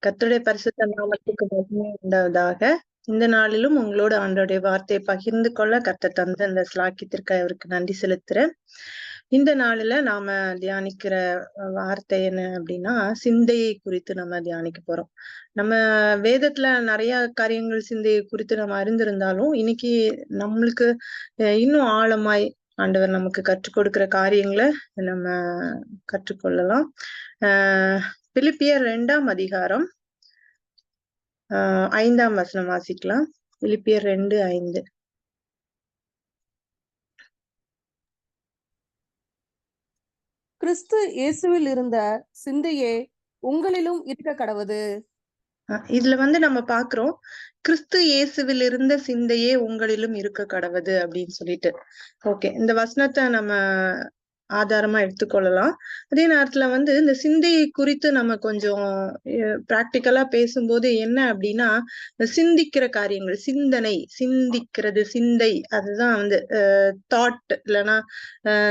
கர்த்தருடைய பரிசுத்த நாமத்துக்கு மகிமை உண்டாவதாக. இந்த நாளிலும் உங்களோட ஆண்டவருடைய வார்த்தையை பகிர்ந்து கொள்ள கர்த்தர் தந்த இந்த ஸ்லாக்கியத்திற்கு அவருக்கு நன்றி செலுத்துறேன். இந்த நாளில நாம தியானிக்கிற வார்த்தை என்ன அப்படின்னா, சிந்தையை குறித்து நம்ம தியானிக்க போறோம். நம்ம வேதத்துல நிறைய காரியங்கள் சிந்தையை குறித்து நம்ம அறிந்திருந்தாலும், இன்னைக்கு நம்மளுக்கு இன்னும் ஆழமாய் ஆண்டவர் நமக்கு கற்றுக் கொடுக்கிற காரியங்களை நம்ம கற்றுக்கொள்ளலாம். பிலிப்பியர் 2ஆம் அதிகாரம் 5ஆம் வசனம் வாசிக்கலாம். பிலிப்பியர் 2:5. கிறிஸ்து இயேசுவில் இருந்த சிந்தையே உங்களிலும் இருக்க கடவுது. இதுல நம்ம பாக்குறோம், கிறிஸ்து இயேசுவில் இருந்த சிந்தையே உங்களிலும் இருக்க கடவுது அப்படின்னு சொல்லிட்டு. ஓகே, இந்த வசனத்தை நம்ம ஆதாரமா எடுத்துக்கொள்ளலாம். அதே நேரத்துல இந்த சிந்தையை குறித்து நம்ம கொஞ்சம் பிராக்டிக்கலா பேசும்போது என்ன அப்படின்னா, சிந்திக்கிற காரியங்கள், சிந்திக்கிறது, சிந்தை, அதுதான் தாட் இல்லைன்னா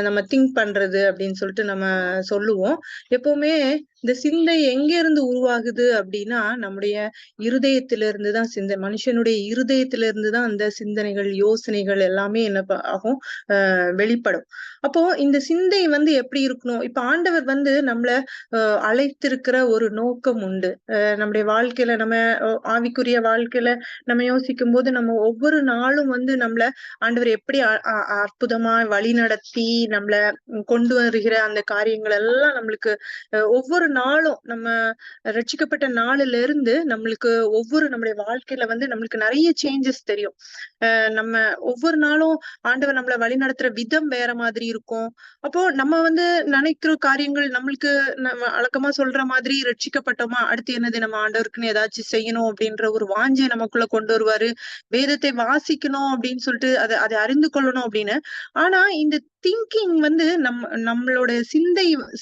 நம்ம திங்க் பண்றது அப்படின்னு சொல்லிட்டு நம்ம சொல்லுவோம். எப்பவுமே இந்த சிந்தை எங்க இருந்து உருவாகுது அப்படின்னா, நம்முடைய இருதயத்திலிருந்து தான் மனுஷனுடைய இருதயத்திலிருந்து தான் அந்த சிந்தனைகள், யோசனைகள் எல்லாமே என்ன ஆகும், வெளிப்படும். அப்போ இந்த சிந்தை எப்படி இருக்கணும்? இப்ப ஆண்டவர் நம்மள அழைத்திருக்கிற ஒரு நோக்கம் உண்டு. நம்முடைய வாழ்க்கையில நம்ம ஆவிக்குரிய வாழ்க்கையில நம்ம யோசிக்கும் போது நம்ம ஒவ்வொரு நாளும் நம்மள ஆண்டவர் எப்படி அற்புதமா வழி நடத்தி நம்மள கொண்டு வருகிற அந்த காரியங்கள் எல்லாம் நம்மளுக்கு ஒவ்வொரு நாளும் நம்ம ரட்சிக்கப்பட்ட நாளில இருந்து நம்மளுக்கு நம்முடைய வாழ்க்கையில நம்மளுக்கு நிறைய சேஞ்சஸ் தெரியும். நம்ம ஒவ்வொரு நாளும் ஆண்டவர் நம்மள வழி நடத்துற விதம் வேற மாதிரி இருக்கும். அப்போ நம்ம நினைக்கிற காரியங்கள் நம்மளுக்கு நம்ம வழக்கமா சொல்ற மாதிரி ரட்சிக்கப்பட்டோமா, அடுத்து என்னது நம்ம ஆண்டவருக்குன்னு ஏதாச்சும் செய்யணும் அப்படின்ற ஒரு வாஞ்சை நமக்குள்ள கொண்டு வருவாரு. வேதத்தை வாசிக்கணும் அப்படின்னு சொல்லிட்டு அதை அறிந்து கொள்ளணும் அப்படின்னு. ஆனா இந்த திங்கிங் நம்மளோட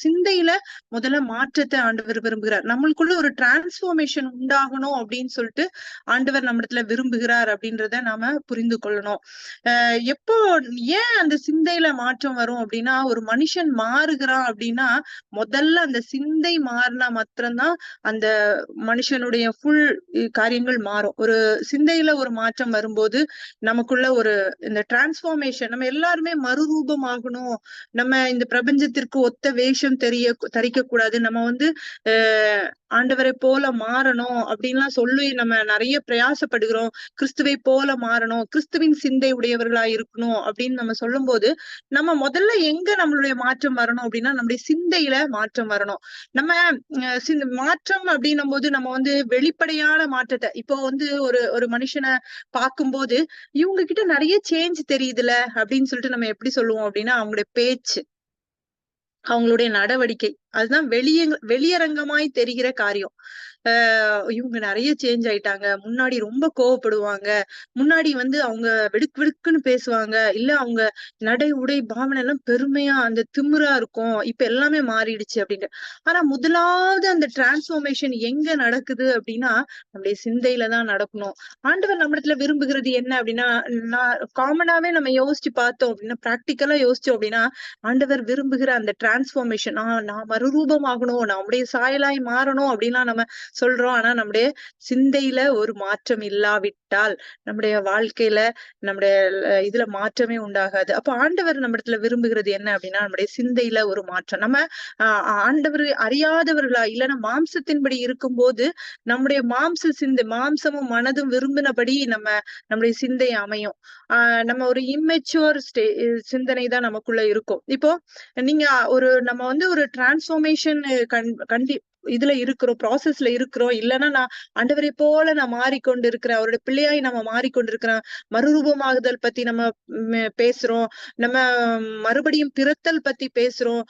சிந்தையில முதல்ல மாற்றத்தை ஆண்டவர் விரும்புகிறார். நம்மளுக்குள்ள ஒரு டிரான்ஸ்ஃபார்மேஷன் உண்டாகணும் அப்படின்னு சொல்லிட்டு ஆண்டவர் நம்மிடத்துல விரும்புகிறார் அப்படின்றத நாம புரிந்து கொள்ளணும். எப்போ ஏன் அந்த சிந்தையில மாற்றம் வரும் அப்படின்னா, ஒரு மனுஷன் மாறுகிறான் அப்படின்னா முதல்ல அந்த சிந்தை மாறினா மாத்திரம்தான் அந்த மனுஷனுடைய ஃபுல் காரியங்கள் மாறும். ஒரு சிந்தையில ஒரு மாற்றம் வரும்போது நமக்குள்ள இந்த டிரான்ஸ்ஃபார்மேஷன், நம்ம எல்லாருமே மறுரூபமாகணும், நம்ம இந்த பிரபஞ்சத்திற்கு ஒத்த வேஷம் தரிக்க கூடாது, நம்ம ஆண்டவரை போல மாறணும் அப்படின்லாம் சொல்லி நம்ம நிறைய பிரயாசப்படுகிறோம். கிறிஸ்துவை போல மாறணும், கிறிஸ்துவின் சிந்தை உடையவர்களா இருக்கணும் அப்படின்னு நம்ம சொல்லும் போது நம்ம முதல்ல எங்க நம்மளுடைய மாற்றம் வரணும் அப்படின்னா, நம்முடைய சிந்தையில மாற்றம் வரணும். நம்ம மாற்றம் அப்படின்னும் போது நம்ம வெளிப்படையான மாற்றத்தை, இப்போ ஒரு ஒரு மனுஷனை பார்க்கும்போது இவங்க கிட்ட நிறைய சேஞ்ச் தெரியுதுல அப்படின்னு சொல்லிட்டு நம்ம எப்படி சொல்லுவோம் அப்படின்னா, அவங்களுடைய பேச்சு, அவங்களுடைய நடவடிக்கை, அதுதான் வெளியரங்கமாய் தெரிகிற காரியம். இவங்க நிறைய சேஞ்ச் ஆயிட்டாங்க, முன்னாடி ரொம்ப கோவப்படுவாங்க, முன்னாடி அவங்க வெடுக்குன்னு பேசுவாங்க, இல்ல அவங்க நடை உடை பாவனை எல்லாம் பெருமையா அந்த திமிரா இருக்கும், இப்ப எல்லாமே மாறிடுச்சு அப்படின்னு. ஆனா முதலாவது அந்த டிரான்ஸ்ஃபார்மேஷன் எங்க நடக்குது அப்படின்னா, நம்முடைய சிந்தையில தான் நடக்கணும். ஆண்டவர் நம்மிடத்துல விரும்புகிறது என்ன அப்படின்னா, நான் காமனாவே நம்ம யோசிச்சு பார்த்தோம் அப்படின்னா, பிராக்டிக்கலா யோசிச்சோம் அப்படின்னா, ஆண்டவர் விரும்புகிற அந்த டிரான்ஸ்ஃபார்மேஷன், நான் மறுரூபமாகணும், நம்முடைய சாயலாய் மாறணும் அப்படின்னா நம்ம சொல்றோம். ஆனா நம்முடைய சிந்தையில ஒரு மாற்றம் இல்லாவிட்டால் நம்முடைய வாழ்க்கையில நம்முடைய இதுல மாற்றமே உண்டாகாது. அப்ப ஆண்டவர் நம்ம இடத்துல விரும்புகிறது என்ன அப்படின்னா, நம்முடைய சிந்தையில ஒரு மாற்றம். நம்ம ஆண்டவர் அறியாதவர்களா இல்லைன்னா மாம்சத்தின்படி இருக்கும்போது நம்முடைய மாம்சமும் மனதும் விரும்பினபடி நம்முடைய சிந்தை அமையும். நம்ம ஒரு இம்மெச்சூர் சிந்தனை தான் நமக்குள்ள இருக்கும். இப்போ நீங்க நம்ம ஒரு டிரான்ஸ்ஃபார்மேஷன் இதுல இருக்கிறோம், ப்ராசஸ்ல இருக்கிறோம், இல்லைன்னா நான் ஆண்டவரை போல நான் மாறிக்கொண்டு இருக்கிறேன், அவருடைய பிள்ளையாய் நம்ம மாறிக்கொண்டிருக்கிறேன், மறுரூபமாகுதல் பத்தி நம்ம பேசுறோம், நம்ம மறுபடியும் பிறத்தல் பத்தி பேசுறோம்,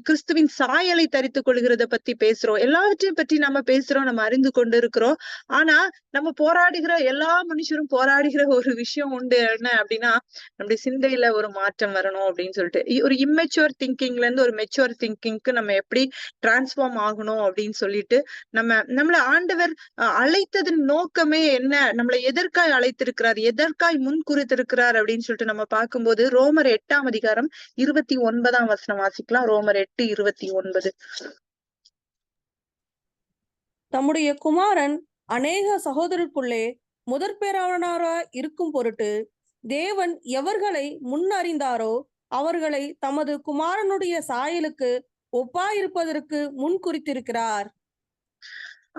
கிறிஸ்துவின் சாயலை தரித்துக் கொள்கிறத பத்தி பேசுறோம், எல்லாவற்றையும் பற்றி நம்ம பேசுறோம், நம்ம அறிந்து கொண்டு இருக்கிறோம். ஆனா நம்ம போராடுகிற எல்லா மனுஷரும் போராடுகிற ஒரு விஷயம் உண்டு, என்ன அப்படின்னா, நம்முடைய சிந்தையில ஒரு மாற்றம் வரணும் அப்படின்னு சொல்லிட்டு. ஒரு இம்மெச்சூர் திங்கிங்ல இருந்து ஒரு மெச்சூர் திங்கிங்க்கு நம்ம எப்படி டிரான்ஸ்ஃபார்ம் ஆகணும் அப்படின்னு சொல்லிட்டு நம்மள ஆண்டவர் அழைத்ததன் நோக்கமே என்ன, நம்மளை எதற்காய் அழைத்திருக்கிறார், எதற்காய் முன் குறித்திருக்கிறார் அப்படின்னு சொல்லிட்டு நம்ம பார்க்கும்போது ரோமர் 8ஆம் அதிகாரம் 29ஆம் வசனம் வாசிக்கலாம். ரோமர் 8:29. தம்முடைய குமாரன் அநேக சகோதரருக்குள்ளே முதற்பேறானவராய் இருக்கும் பொருட்டு தேவன் எவர்களை முன்னறிந்தாரோ அவர்களை தமது குமாரனுடைய சாயலுக்கு ஒப்பாயிருப்பதற்கு முன் குறித்திருக்கிறார்.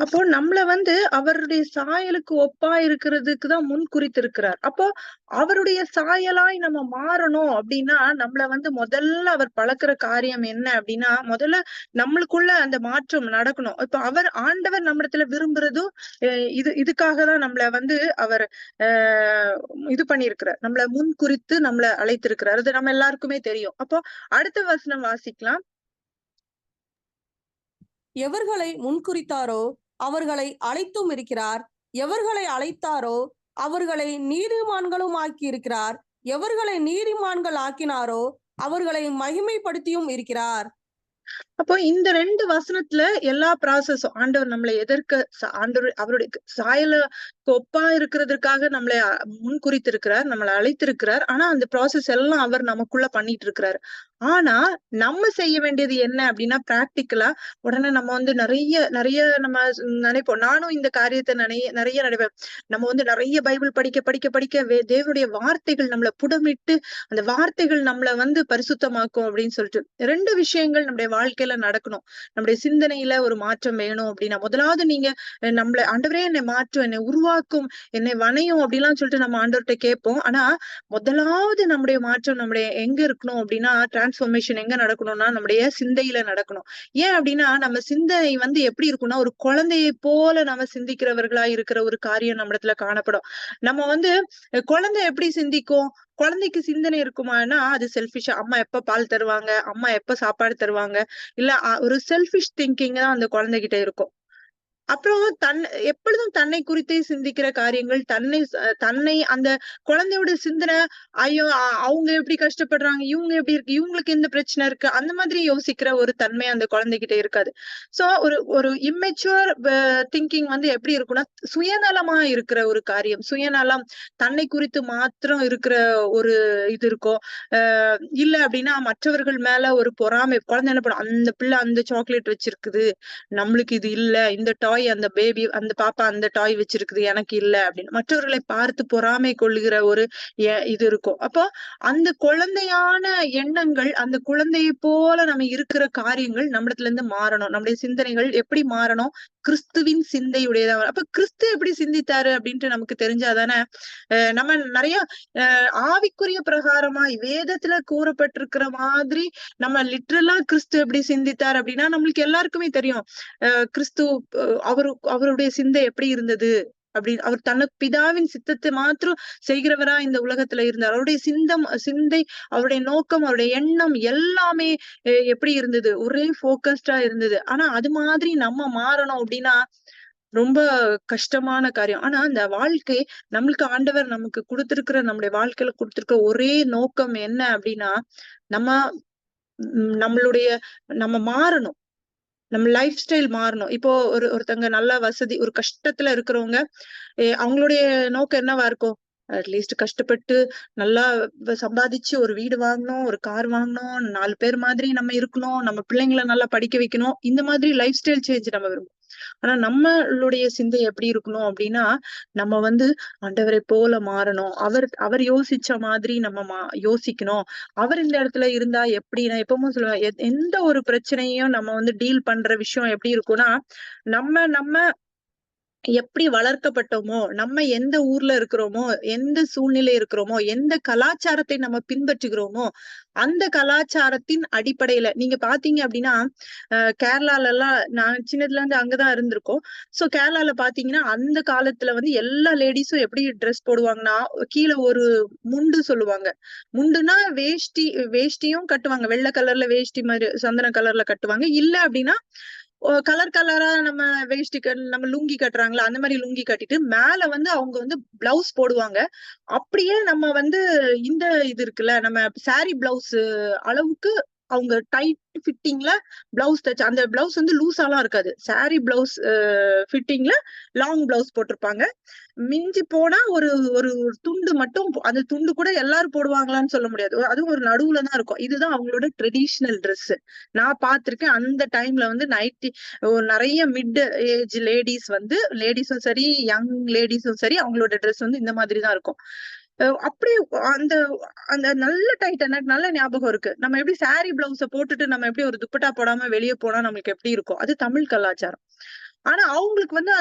அப்போ நம்மள வந்து அவருடைய சாயலுக்கு ஒப்பா இருக்கிறதுக்கு தான் முன் குறித்திருக்கிறார். அப்போ அவருடைய சாயலாய் நம்ம மாறணும் அப்படின்னா நம்மள வந்து முதல்ல அவர் பழக்கிற காரியம் என்ன அப்படின்னா முதல்ல நம்மளுக்குள்ள அந்த மாற்றம் நடக்கணும். இப்ப ஆண்டவர் நம்மிடத்துல விரும்புறதும் இதுக்காக தான் நம்மள வந்து அவர் இது பண்ணியிருக்கிறார். நம்மள முன் குறித்து நம்மள அழைத்திருக்கிறார். அது நம்ம எல்லாருக்குமே தெரியும். அப்போ அடுத்த வசனம் வாசிக்கலாம். எவர்களை முன்குறித்தாரோ அவர்களை அழைத்தும் இருக்கிறார். எவர்களை அழைத்தாரோ அவர்களை நீதிமான்களும் ஆக்கி இருக்கிறார். எவர்களை நீதிமான்கள் ஆக்கினாரோ அவர்களை மகிமைப்படுத்தியும் இருக்கிறார். அப்போ இந்த 2 வசனத்துல எல்லா ப்ராசஸும் ஆண்டவர் நம்மளை ஆண்டவர் அவருடைய சாயல ஒப்பா இருக்கிறதுக்காக நம்மளை முன் குறித்திருக்கிறார், நம்மளை அழைத்திருக்கிறார். ஆனா அந்த ப்ராசஸ் எல்லாம் அவர் நமக்குள்ள பண்ணிட்டு இருக்கிறாரு. ஆனா நம்ம செய்ய வேண்டியது என்ன அப்படின்னா பிராக்டிக்கலா உடனே நம்ம வந்து நிறைய நிறைய நம்ம நினைப்போம். நானும் இந்த காரியத்தை நிறைய நினைப்பேன். நம்ம வந்து நிறைய பைபிள் படிக்க படிக்க படிக்க தேவனுடைய வார்த்தைகள் நம்மளை புடமிட்டு அந்த வார்த்தைகள் நம்மளை வந்து பரிசுத்தமாக்கும் அப்படின்னு சொல்லிட்டு 2 விஷயங்கள் நம்முடைய வாழ்க்கையில நடக்கணும். நம்முடைய சிந்தனையில ஒரு மாற்றம் வேணும் அப்படின்னா முதலாவது நீங்க நம்மள ஆண்டவரே என்னை மாற்றும், என்னை உருவாக்கும், என்னை வணையும் அப்படிலாம் சொல்லிட்டு நம்ம ஆண்டவர்கிட்ட கேட்போம். ஆனா முதலாவது நம்முடைய மாற்றம் நம்முடைய எங்க இருக்கணும் அப்படின்னா டிரான்ஸ்ஃபர்மேஷன் எங்க நடக்கணும்னா நம்முடைய சிந்தையில நடக்கணும். ஏன் அப்படின்னா நம்ம சிந்தனை வந்து எப்படி இருக்கும்னா ஒரு குழந்தையை போல நம்ம சிந்திக்கிறவர்களா இருக்கிற ஒரு காரியம் நம்ம இடத்துல காணப்படும். நம்ம வந்து குழந்தை எப்படி சிந்திக்கும்? குழந்தைக்கு சிந்தனை இருக்குமானா அது செல்ஃபிஷா அம்மா எப்ப பால் தருவாங்க, அம்மா எப்ப சாப்பாடு தருவாங்க, இல்ல ஒரு செல்ஃபிஷ் திங்கிங் தான் அந்த குழந்தைகிட்ட இருக்கும். அப்புறம் எப்பொழுதும் தன்னை குறித்தே சிந்திக்கிற காரியங்கள், தன்னை அந்த குழந்தையோட சிந்தனை, ஐயோ அவங்க எப்படி கஷ்டப்படுறாங்க, இவங்க எப்படி இருக்கு, இவங்களுக்கு எந்த பிரச்சனை இருக்கு, அந்த மாதிரி யோசிக்கிற ஒரு தன்மை அந்த குழந்தைகிட்ட இருக்காது. சோ ஒரு இம்மெச்சூர் திங்கிங் வந்து எப்படி இருக்கும்னா சுயநலமா இருக்கிற ஒரு காரியம், சுயநலம், தன்னை குறித்து மாத்திரம் இருக்கிற ஒரு இது இருக்கும். இல்ல அப்படின்னா மற்றவர்கள் மேல ஒரு பொறாமை. குழந்தை என்ன பண்ணும், அந்த பிள்ளை அந்த சாக்லேட் வச்சிருக்குது, நம்மளுக்கு இது இல்ல, இந்த டாய் அந்த பேபி அந்த பாப்பா அந்த டாய் வச்சிருக்குது எனக்கு இல்ல அப்படின்னு மற்றவர்களை பார்த்து பொறாமை கொள்ளுகிற ஒரு இது இருக்கும். அப்போ அந்த குழந்தையான எண்ணங்கள், அந்த குழந்தையை போல நம்ம இருக்கிற காரியங்கள் நம்மிடத்துல இருந்து மாறணும். நம்முடைய சிந்தனைகள் எப்படி மாறணும்? கிறிஸ்துவின் சிந்தையுடையதா. அப்ப கிறிஸ்து எப்படி சிந்தித்தாரு அப்படின்ட்டு நமக்கு தெரிஞ்சாதானே நம்ம நிறைய ஆவிக்குரிய பிரகாரமா வேதத்துல கூறப்பட்டிருக்கிற மாதிரி நம்ம லிட்ரலா கிறிஸ்து எப்படி சிந்தித்தார் அப்படின்னா நம்மளுக்கு எல்லாருக்குமே தெரியும். கிறிஸ்து அவருடைய சிந்தை எப்படி இருந்தது அப்படின்னு. அவர் தனக்கு பிதாவின் சித்தத்தை மாத்திரம் செய்கிறவரா இந்த உலகத்துல இருந்தார். அவருடைய சிந்தை, அவருடைய நோக்கம், அவருடைய எண்ணம் எல்லாமே எப்படி இருந்தது? ஒரே போக்கஸ்டா இருந்தது. ஆனா அது மாதிரி நம்ம மாறணும் அப்படின்னா ரொம்ப கஷ்டமான காரியம். ஆனா அந்த வாழ்க்கை நம்மளுக்கு ஆண்டவர் நமக்கு கொடுத்திருக்கிற நம்முடைய வாழ்க்கையில கொடுத்திருக்கிற ஒரே நோக்கம் என்ன அப்படின்னா நம்ம நம்மளுடைய நம்ம மாறணும். நம்ம லைஃப் ஸ்டைல் மாறணும். இப்போ ஒருத்தங்க நல்ல வசதி ஒரு கஷ்டத்துல இருக்கிறவங்க அவங்களுடைய நோக்கம் என்னவா இருக்கும்? அட்லீஸ்ட் கஷ்டப்பட்டு நல்லா சம்பாதிச்சு ஒரு வீடு வாங்கணும், ஒரு கார் வாங்கணும், 4 பேர் மாதிரி நம்ம இருக்கணும், நம்ம பிள்ளைங்களை நல்லா படிக்க வைக்கணும். இந்த மாதிரி லைஃப் ஸ்டைல் சேஞ்ச் நம்ம விரும்புவோம். ஆனா நம்மளுடைய சிந்தை எப்படி இருக்கணும் அப்படின்னா நம்ம வந்து ஆண்டவரை போல மாறணும். அவர் யோசிச்ச மாதிரி நம்ம யோசிக்கணும். அவர் இந்த இடத்துல இருந்தா எப்படி, நான் எப்பவும் சொல்லுவேன், எந்த ஒரு பிரச்சனையும் நம்ம வந்து டீல் பண்ற விஷயம் எப்படி இருக்கும்னா நம்ம நம்ம எப்படி வளர்க்கப்பட்டோமோ, நம்ம எந்த ஊர்ல இருக்கிறோமோ, எந்த சூழ்நிலை இருக்கிறோமோ, எந்த கலாச்சாரத்தை நம்ம பின்பற்றுகிறோமோ, அந்த கலாச்சாரத்தின் அடிப்படையில நீங்க பாத்தீங்க அப்படின்னா கேரளால எல்லாம் நான் சின்னதுல இருந்து அங்கதான் இருந்திருக்கோம். சோ கேரளால பாத்தீங்கன்னா அந்த காலத்துல வந்து எல்லா லேடிஸும் எப்படி ட்ரெஸ் போடுவாங்கன்னா கீழே ஒரு முண்டு சொல்லுவாங்க. முண்டுனா வேஷ்டியும் கட்டுவாங்க. வெள்ளை கலர்ல வேஷ்டி மாதிரி சந்தன கலர்ல கட்டுவாங்க. இல்ல அப்படின்னா கலர் கலரா நம்ம நம்ம லுங்கி கட்டுறாங்களா அந்த மாதிரி லுங்கி கட்டிட்டு மேல வந்து அவங்க வந்து பிளவுஸ் போடுவாங்க. அப்படியே நம்ம வந்து இந்த இது இருக்குல்ல நம்ம சாரி பிளவுஸ் அளவுக்கு அவங்க டைட் ஃபிட்டிங்ல பிளவுஸ் தச்சு, அந்த பிளவுஸ் வந்து லூஸாலாம் இருக்காது, சாரி பிளவுஸ் ஃபிட்டிங்ல லாங் பிளவுஸ் போட்டிருப்பாங்க. மிஞ்சி போனா ஒரு ஒரு துண்டு மட்டும், அந்த துண்டு கூட எல்லாரும் போடுவாங்களான்னு சொல்ல முடியாது, அதுவும் ஒரு நடுவுல தான் இருக்கும். இதுதான் அவங்களோட ட்ரெடிஷ்னல் ட்ரெஸ். நான் பார்த்திருக்கேன் அந்த டைம்ல வந்து நைட்டி நிறைய மிட் ஏஜ் லேடிஸ் வந்து, லேடிஸும் சரி யங் லேடிஸும் சரி, அவங்களோட ட்ரெஸ் வந்து இந்த மாதிரி தான் இருக்கும். அப்படியே அந்த அந்த நல்ல டைட், எனக்கு நல்ல ஞாபகம் இருக்கு. நம்ம எப்படி சாரி பிளவுஸ போட்டுட்டு நம்ம எப்படி ஒரு துப்பட்டா போடாம வெளியே போனா நம்மளுக்கு எப்படி இருக்கும், அது தமிழ் கலாச்சாரம். ஆனா அவங்களுக்கு வந்து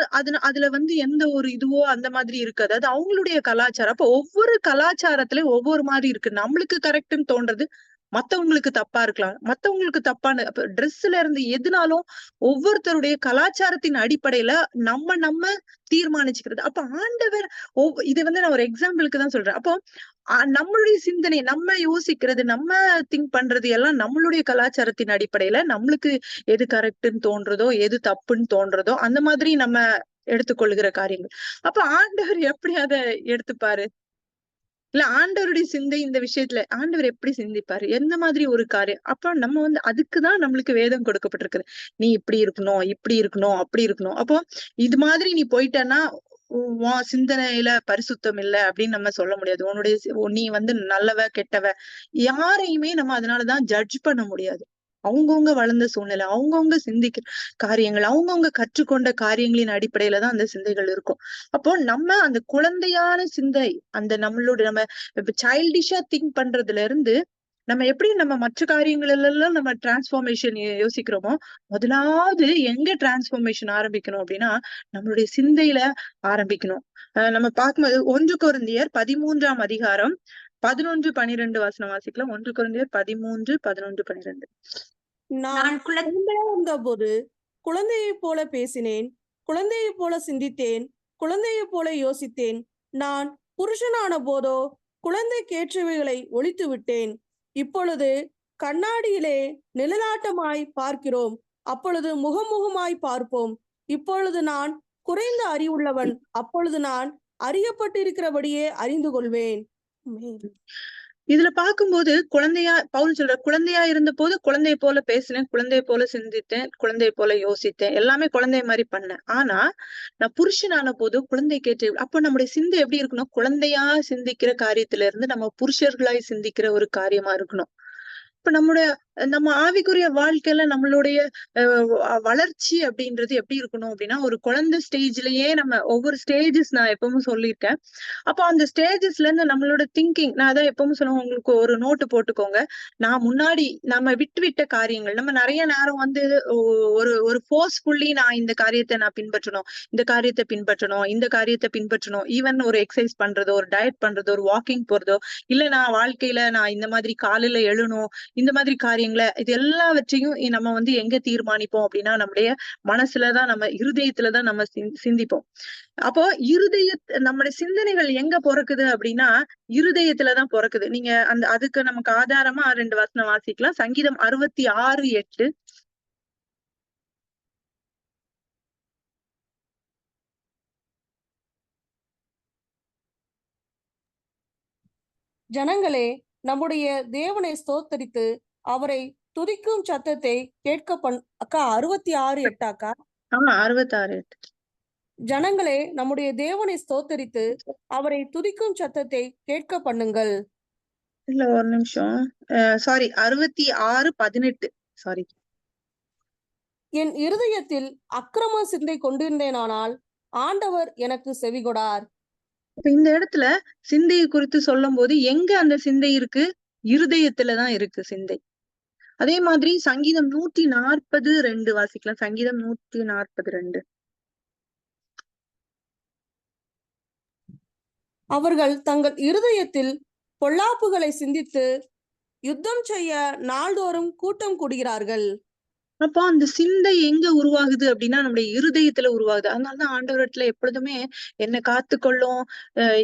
அதுல வந்து எந்த ஒரு இதுவோ அந்த மாதிரி இருக்காது, அது அவங்களுடைய கலாச்சாரம். அப்ப ஒவ்வொரு கலாச்சாரத்திலயும் ஒவ்வொரு மாதிரி இருக்கு. நம்மளுக்கு கரெக்ட்னு தோன்றது மத்தவங்களுக்கு தப்பா இருக்கலாம், மத்தவங்களுக்கு தப்பான ட்ரெஸ்ல இருந்து எதுனாலும் ஒவ்வொருத்தருடைய கலாச்சாரத்தின் அடிப்படையில நம்ம தீர்மானிச்சுக்கிறது. அப்ப ஆண்டவர் இது வந்து நான் ஒரு எக்ஸாம்பிளுக்கு தான் சொல்றேன். அப்போ நம்மளுடைய சிந்தனை, நம்ம யோசிக்கிறது, நம்ம திங்க் பண்றது எல்லாம் நம்மளுடைய கலாச்சாரத்தின் அடிப்படையில நம்மளுக்கு எது கரெக்ட்னு தோன்றதோ, எது தப்புன்னு தோன்றதோ அந்த மாதிரி நம்ம எடுத்துக்கொள்ளுகிற காரியங்கள். அப்ப ஆண்டவர் எப்படி அத எடுத்துப்பாரு? இல்ல ஆண்டவருடைய சிந்தை இந்த விஷயத்துல ஆண்டவர் எப்படி சிந்திப்பாரு, எந்த மாதிரி ஒரு காரியம்? அப்ப நம்ம வந்து அதுக்குதான் நம்மளுக்கு வேதம் கொடுக்கப்பட்டிருக்குது. நீ இப்படி இருக்கணும், இப்படி இருக்கணும், அப்படி இருக்கணும். அப்போ இது மாதிரி நீ போயிட்டன்னா உன் சிந்தனையில பரிசுத்தம் இல்ல அப்படின்னு நம்ம சொல்ல முடியாது. நீ வந்து நல்லவ கெட்டவ யாரையுமே நம்ம அதனாலதான் ஜட்ஜ் பண்ண முடியாது. அவங்கவுங்க வளர்ந்த சூழ்நிலை, அவங்கவுங்க சிந்திக்கிற காரியங்கள், அவங்கவுங்க கற்றுக்கொண்ட காரியங்களின் அடிப்படையில தான் அந்த சிந்தைகள் இருக்கும். அப்போ நம்ம அந்த குழந்தையான சிந்தை, அந்த நம்ம இப்ப சைல்டிஷா திங்க் பண்றதுல இருந்து நம்ம எப்படி நம்ம மற்ற காரியங்கள் எல்லாம் நம்ம டிரான்ஸ்பார்மேஷன் யோசிக்கிறோமோ, முதலாவது எங்க டிரான்ஸ்பார்மேஷன் ஆரம்பிக்கணும் அப்படின்னா நம்மளுடைய சிந்தையில ஆரம்பிக்கணும். நம்ம பார்க்கும்போது 1 கொரிந்தியர் 13ஆம் அதிகாரம் 11, 12 வசனம் வாசிக்கலாம். 1 கொரிந்தியர் 13, 11, 12. நான் குழந்தையா இருந்தபோது குழந்தையைப் போல பேசினேன், குழந்தையைப் போல சிந்தித்தேன், குழந்தையைப் போல யோசித்தேன். நான் புருஷனான போதோ குழந்தைக்கேற்றவைகளை ஒழித்து விட்டேன். இப்பொழுது கண்ணாடியிலே நிழலாட்டமாய் பார்க்கிறோம், அப்பொழுது முகமுகமாய் பார்ப்போம். இப்பொழுது நான் குறைந்த அறிவுள்ளவன், அப்பொழுது நான் அறியப்பட்டிருக்கிறபடியே அறிந்து கொள்வேன். இதுல பார்க்கும்போது பவுல் சொல்ற, குழந்தையா இருந்த போது குழந்தைய போல பேசினேன், குழந்தைய போல சிந்தித்தேன், குழந்தைய போல யோசித்தேன், எல்லாமே குழந்தைய மாதிரி பண்ணேன். ஆனா நான் புருஷனான போது குழந்தைக்கேற்ற, அப்ப நம்முடைய சிந்தை எப்படி இருக்கணும்? குழந்தையா சிந்திக்கிற காரியத்துல இருந்து நம்ம புருஷர்களாய் சிந்திக்கிற ஒரு காரியமா இருக்கணும். இப்ப நம்ம ஆவிக்குரிய வாழ்க்கையில நம்மளுடைய வளர்ச்சி அப்படின்றது எப்படி இருக்கணும் அப்படின்னா, ஒரு குழந்தை ஸ்டேஜ்லயே நம்ம ஒவ்வொரு ஸ்டேஜஸ் நான் எப்பவும் சொல்லியிருக்கேன். அப்போ அந்த ஸ்டேஜஸ்ல இருந்து நம்மளோட திங்கிங், நான் அதான் எப்பவும் சொல்லுவேன், உங்களுக்கு ஒரு நோட்டு போட்டுக்கோங்க. நான் முன்னாடி நம்ம விட்ட காரியங்கள், நம்ம நிறைய நேரம் வந்து ஒரு ஃபோர்ஸ்ஃபுல்லி நான் இந்த காரியத்தை நான் பின்பற்றணும், இந்த காரியத்தை பின்பற்றணும், இந்த காரியத்தை பின்பற்றணும், ஈவன் ஒரு எக்ஸசைஸ் பண்றதோ, ஒரு டயட் பண்றதோ, ஒரு வாக்கிங் போறதோ, இல்ல நான் வாழ்க்கையில நான் இந்த மாதிரி காலையில எழுணும், இந்த மாதிரி காரியங்களை, இது எல்லாவற்றையும் நம்ம வந்து எங்க தீர்மானிப்போம் அப்படின்னா நம்முடைய மனசுலதான், நம்ம இருதயத்துலதான் நம்ம சிந்திப்போம். அப்போ நம்முடைய சிந்தனைகள் எங்க பிறக்குது அப்படின்னா இருதயத்துலதான் பிறக்குது. நீங்க அதுக்கு நமக்கு ஆதாரமா 2 வசனம் வாசிக்கலாம். சங்கீதம் 66:8. ஜனங்களே, நம்முடைய தேவனை ஸ்தோத்தரித்து அவரை துதிக்கும் சத்தத்தை கேட்க அக்கா 66:8 அக்கா. 66:8. ஜனங்களே, நம்முடைய தேவனை ஸ்தோத்தரித்து அவரை துதிக்கும் சத்தத்தை கேட்க பண்ணுங்கள். இல்ல ஒரு நிமிஷம், சாரி 66:18. சாரி. என் இருதயத்தில் அக்கிரம சிந்தை கொண்டிருந்தேனானால் ஆண்டவர் எனக்கு செவிகொடார். இந்த இடத்துல சிந்தையை குறித்து சொல்லும் போது எங்க அந்த சிந்தை இருக்கு? இருதயத்துலதான் இருக்கு சிந்தை. அதே மாதிரி சங்கீதம் 140:2 வாசிக்கலாம். சங்கீதம் 140:2. அவர்கள் தங்கள் இருதயத்தில் பொல்லாப்புகளை சிந்தித்து யுத்தம் செய்ய நாள்தோறும் கூட்டம் கூடுகிறார்கள். அப்போ அந்த சிந்தை எங்க உருவாகுது அப்படின்னா நம்முடைய இருதயத்துல உருவாகுது. அதனாலதான் ஆண்டவரிடத்துல எப்பொழுதுமே என்னை காத்துக்கொள்ளும்,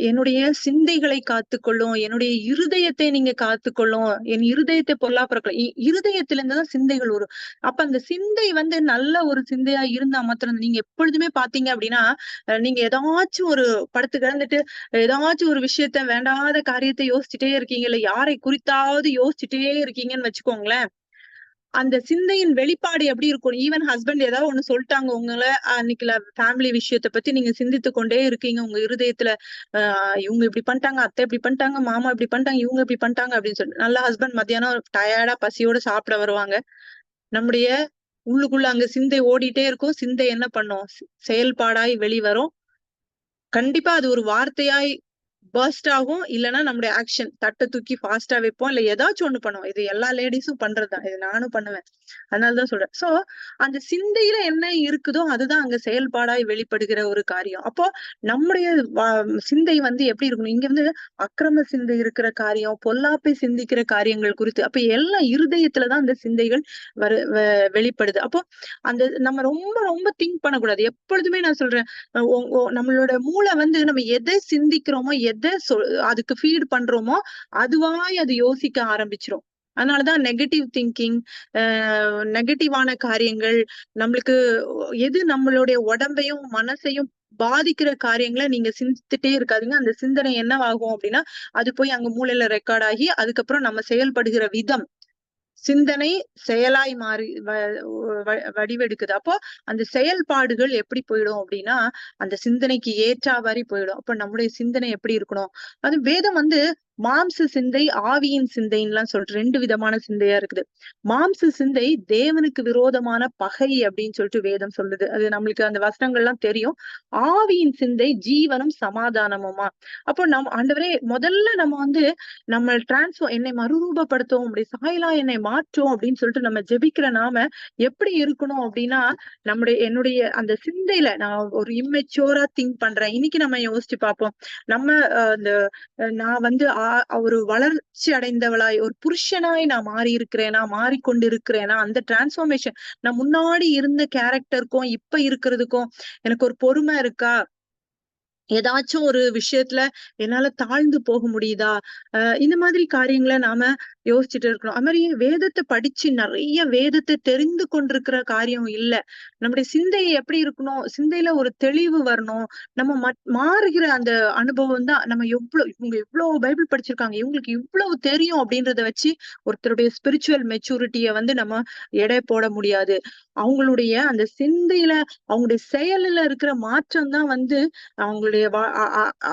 என்னுடைய சிந்தைகளை காத்துக்கொள்ளும், என்னுடைய இருதயத்தை நீங்க காத்துக்கொள்ளும், என் இருதயத்தை பொல்லாப்புறக்கலாம். இருதயத்துல இருந்துதான் சிந்தைகள் வரும். அப்ப அந்த சிந்தை வந்து நல்ல ஒரு சிந்தையா இருந்தா மாத்திரம், நீங்க எப்பொழுதுமே பாத்தீங்க அப்படின்னா நீங்க ஏதாச்சும் ஒரு படுத்து கிடந்துட்டு ஏதாச்சும் ஒரு விஷயத்த, வேண்டாத காரியத்தை யோசிச்சுட்டே இருக்கீங்க, இல்ல யாரை குறித்தாவது யோசிச்சுட்டே இருக்கீங்கன்னு வச்சுக்கோங்களேன். அந்த சிந்தையின் வெளிப்பாடு எப்படி இருக்கும்? ஈவன் ஹஸ்பண்ட் ஏதாவது ஒண்ணு சொல்லிட்டாங்க உங்கள, அன்னைக்கு ஃபேமிலி விஷயத்த பத்தி நீங்க சிந்தித்து கொண்டே இருக்கீங்க உங்க இருதயத்துல. இவங்க இப்படி பண்ணிட்டாங்க, அத்தை இப்படி பண்ணிட்டாங்க, மாமா இப்படி பண்ணிட்டாங்க, இவங்க இப்படி பண்ணிட்டாங்க அப்படின்னு சொல்லிட்டு நல்ல ஹஸ்பண்ட் மத்தியானம் டயர்டா பசியோட சாப்பிட வருவாங்க. நம்முடைய உள்ளுக்குள்ள அங்க சிந்தை ஓடிட்டே இருக்கும். சிந்தை என்ன பண்ணும்? செயல்பாடாய் வெளிவரும். கண்டிப்பா அது ஒரு வார்த்தையாய் பர்ஸ்ட் ஆகும். இல்லைன்னா நம்முடைய ஆக்ஷன் தட்டை தூக்கி ஃபாஸ்டா வைப்போம். இல்ல ஏதாச்சும் ஒண்ணு பண்ணுவோம். இது எல்லா லேடிஸும் பண்றதுதான். இது நானும் பண்ணுவேன். அதனாலதான் சொல்றேன். சோ அந்த சிந்தையில என்ன இருக்குதோ அதுதான் அங்க செயல்பாடாய் வெளிப்படுகிற ஒரு காரியம். அப்போ நம்முடைய சிந்தை வந்து எப்படி இருக்கணும்? இங்க வந்து அக்கிரம சிந்தை இருக்கிற காரியம், பொல்லாப்பை சிந்திக்கிற காரியங்கள் குறித்து அப்ப எல்லாம் இருதயத்துலதான் அந்த சிந்தைகள் வெளிப்படுது. அப்போ அந்த நம்ம ரொம்ப ரொம்ப திங்க் பண்ணக்கூடாது. எப்பொழுதுமே நான் சொல்றேன், நம்மளோட மூளை வந்து நம்ம எதை சிந்திக்கிறோமோ, அதுக்கு ஃபீட் பண்றோமோ, அதுவாய் அது யோசிக்க ஆரம்பிச்சிரும். அதனாலதான் நெகட்டிவ் திங்கிங், நெகட்டிவான காரியங்கள் நம்மளுக்கு எது நம்மளுடைய உடம்பையும் மனசையும் பாதிக்கிற காரியங்களை நீங்க சிந்தித்துட்டே இருக்காதீங்க. அந்த சிந்தனை என்னவாகும் அப்படின்னா, அது போய் அங்க மூளையில ரெக்கார்ட் ஆகி அதுக்கப்புறம் நம்ம செயல்படுகிற விதம் சிந்தனை செயலாய் மாறி வடிவெடுக்குது. அப்போ அந்த செயல்பாடுகள் எப்படி போயிடும் அப்படின்னா, அந்த சிந்தனைக்கு ஏற்றாவாரி போயிடும். அப்ப நம்முடைய சிந்தனை எப்படி இருக்கணும்? அது வேதம் வந்து மாம்ச சிந்தை, ஆவியின் சிந்தைன்னுலாம் சொல்லிட்டு 2 விதமான சிந்தையா இருக்குது. மாம்ச சிந்தை தேவனுக்கு விரோதமான பகை அப்படின்னு சொல்லிட்டு வேதம் சொல்லுது. அது நம்மளுக்கு அந்த வசனங்கள்லாம் தெரியும். ஆவியின் சிந்தை ஜீவனும் சமாதானமுமா. அப்போ ஆண்டவரே முதல்ல நம்ம வந்து நம்ம என்னை மறுரூபப்படுத்தும், அப்படி சாயலா என்னை மாற்றும் அப்படின்னு சொல்லிட்டு நம்ம ஜெபிக்கிற நாம எப்படி இருக்கணும் அப்படின்னா, என்னுடைய அந்த சிந்தையில நான் ஒரு இம்மெச்சூரா திங்க் பண்றேன். இன்னைக்கு நம்ம யோசிச்சு பார்ப்போம். நம்ம நான் வந்து ஒரு வளர்ச்சி அடைந்தவளாய் ஒரு புருஷனாய் நான் மாறி இருக்கிறேனா, மாறிக்கொண்டிருக்கிறேனா, அந்த டிரான்ஸ்பார்மேஷன் நான் முன்னாடி இருந்த கேரக்டருக்கும் இப்ப இருக்கிறதுக்கும் எனக்கு ஒரு பொறுமை இருக்கா? ஏதாச்சும் ஒரு விஷயத்துல என்னால தாழ்ந்து போக முடியுதா? இந்த மாதிரி காரியங்களை நாம யோசிச்சுட்டு இருக்கணும். அது மாதிரி வேதத்தை படிச்சு நிறைய வேதத்தை தெரிந்து கொண்டிருக்கிற காரியம் இல்ல. நம்முடைய சிந்தை எப்படி இருக்கணும்? சிந்தையில ஒரு தெளிவு வரணும். நம்ம மாறுகிற அந்த அனுபவம் தான் நம்ம இவங்க எவ்வளவு பைபிள் படிச்சிருக்காங்க, இவங்களுக்கு இவ்வளவு தெரியும் அப்படின்றத வச்சு ஒருத்தருடைய ஸ்பிரிச்சுவல் மெச்சூரிட்டிய வந்து நம்ம எடை போட முடியாது. அவங்களுடைய அந்த சிந்தையில அவங்களுடைய செயலில இருக்கிற மாற்றம் தான் வந்து அவங்களுடைய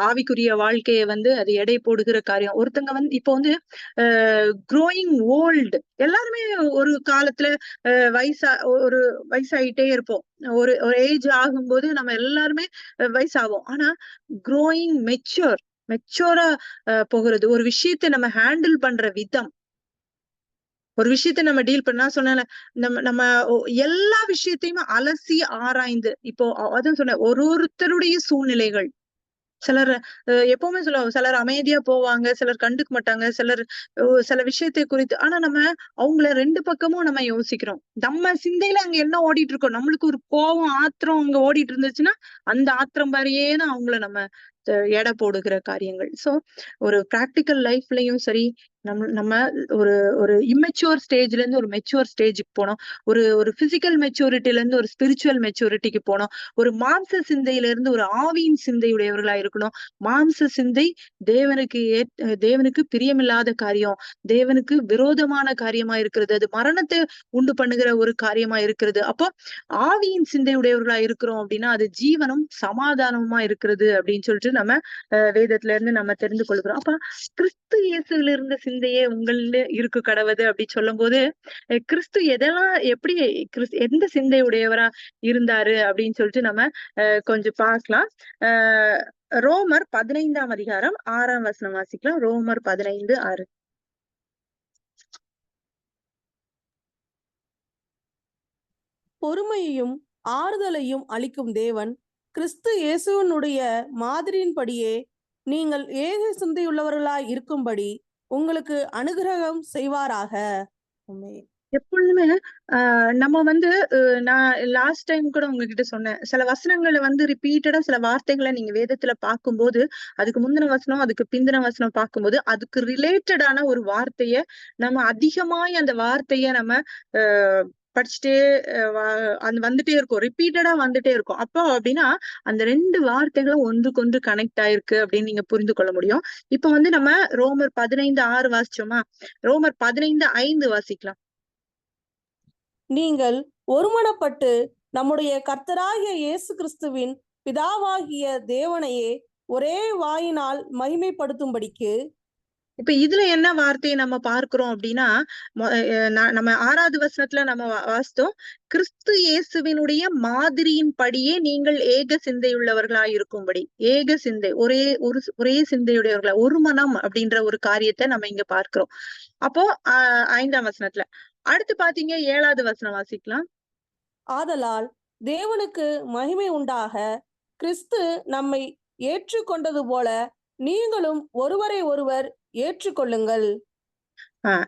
ஆவிக்குரிய வாழ்க்கைய வந்து அது எடை போடுகிற காரியம். ஒருத்தங்க வந்து இப்போ வந்து க்ரோயிங் ஓல்டு எல்லாருமே ஒரு காலத்துல ஒரு வயசாயிட்டே இருப்போம். ஒரு ஏஜ் ஆகும்போது நம்ம எல்லாருமே வயசாகும். ஆனா க்ரோயிங் மெச்சூரா போகிறது, ஒரு விஷயத்தை நம்ம ஹேண்டில் பண்ற விதம், ஒரு விஷயத்த நம்ம டீல் பண்ணா சொன்னேன்ல, நம்ம நம்ம எல்லா விஷயத்தையுமே அலசி ஆராய்ந்து இப்போ அதான் சொன்னேன், ஒருத்தருடைய சூழ்நிலைகள் சிலர் எப்பவுமே சொல்லுவாங்க, சிலர் அமைதியா போவாங்க, சிலர் கண்டுக்க மாட்டாங்க, சிலர் சில விஷயத்தை குறித்து. ஆனா நம்ம அவங்கள 2 பக்கமும் நம்ம யோசிக்கிறோம். நம்ம சிந்தையில அங்க என்ன ஓடிட்டு இருக்கோம், நம்மளுக்கு ஒரு கோவம் ஆத்திரம் அங்க ஓடிட்டு இருந்துச்சுன்னா அந்த ஆத்திரம் மாதிரியே தான் அவங்கள நம்ம எடை போடுகிற காரியங்கள். சோ ஒரு பிராக்டிக்கல் லைஃப்லயும் சரி, நம்ம ஒரு ஒரு இம்மெச்சூர் ஸ்டேஜ்ல இருந்து ஒரு மெச்சூர் ஸ்டேஜுக்கு போனோம். ஒரு பிசிக்கல் மெச்சூரிட்டில இருந்து ஒரு ஸ்பிரிச்சுவல் மெச்சூரிட்டிக்கு போனோம். ஒரு மாம்ச சிந்தையில இருந்து ஒரு ஆவியின் சிந்தையுடையவர்களா இருக்கணும். மாம்ச சிந்தை தேவனுக்கு பிரியமில்லாத காரியம், தேவனுக்கு விரோதமான காரியமா இருக்கிறது, அது மரணத்தை உண்டு பண்ணுகிற ஒரு காரியமா இருக்கிறது. அப்போ ஆவியின் சிந்தையுடையவர்களா இருக்கிறோம் அப்படின்னா அது ஜீவனும் சமாதானமுமா இருக்கிறது அப்படின்னு சொல்லிட்டு நம்ம வேதத்துல இருந்து நம்ம தெரிந்து கொள்கிறோம். அப்ப கிறிஸ்து இயேசுல இருந்த சிந்தையே உங்களில இருக்கு கடவுது அப்படி சொல்லும் போது, கிறிஸ்து எதெல்லாம் எப்படி எந்த சிந்தை உடையவரா இருந்தாரு அப்படின்னு சொல்லிட்டு நம்ம கொஞ்சம் பார்க்கலாம். ரோமர் 15ஆம் அதிகாரம் 6ஆம் வசனம் வாசிக்கலாம். ரோமர் 15:6. பொறுமையையும் ஆறுதலையும் அளிக்கும் தேவன் கிறிஸ்து இயேசுவினுடைய மாதிரியின்படியே நீங்கள் ஏக சிந்தையுள்ளவர்களாய் இருக்கும்படி உங்களுக்கு அனுகிரகம் செய்வாராக. எப்பொழுதுமே நம்ம வந்து நான் லாஸ்ட் டைம் கூட உங்ககிட்ட சொன்னேன், சில வசனங்களை வந்து ரிப்பீட்டடா சில வார்த்தைகளை நீங்க வேதத்துல பார்க்கும்போது, அதுக்கு முந்தின வசனம் அதுக்கு பிந்தின வசனம் பார்க்கும்போது அதுக்கு ரிலேட்டடான ஒரு வார்த்தைய நம்ம அதிகமாய் அந்த வார்த்தைய நம்ம படிச்சுட்டே அது வந்துட்டே இருக்கும், ரிப்பீட்டடா வந்துட்டே இருக்கும். அப்போ அப்படின்னா அந்த 2 வார்த்தைகளும் ஒன்றுக்கொன்று கனெக்ட் ஆயிருக்கு அப்படின்னு நீங்க புரிந்து கொள்ள முடியும். இப்ப வந்து நம்ம ரோமர் 15:6 வாசிச்சோமா, ரோமர் 15:5 வாசிக்கலாம். நீங்கள் ஒருமனப்பட்டு நம்முடைய கர்த்தராகிய இயேசு கிறிஸ்துவின் பிதாவாகிய தேவனையே ஒரே வாயினால் மகிமைப்படுத்தும்படிக்கு. இப்ப இதுல என்ன வார்த்தையை நம்ம பார்க்கிறோம் அப்படின்னா, நம்ம 6வது வசனத்துல நம்ம வாசித்தோம், கிறிஸ்து இயேசுவினுடைய மாதிரியின் படியே நீங்கள் ஏக சிந்தையுள்ளவர்களாய் இருக்கும்படி. ஏக சிந்தை, ஒரே சிந்தையுடையவர்களா, ஒரு மனம் அப்படின்ற ஒரு காரியத்தை நம்ம இங்க பார்க்கிறோம். அப்போ 5ஆம் வசனத்துல அடுத்து பாத்தீங்க, 7வது வசனம் வாசிக்கலாம். ஆதலால் தேவனுக்கு மகிமை உண்டாக, கிறிஸ்து நம்மை ஏற்றுக்கொண்டது போல நீங்களும் ஒருவரை ஒருவர் ஏற்றுக்கொள்ளுங்கள்.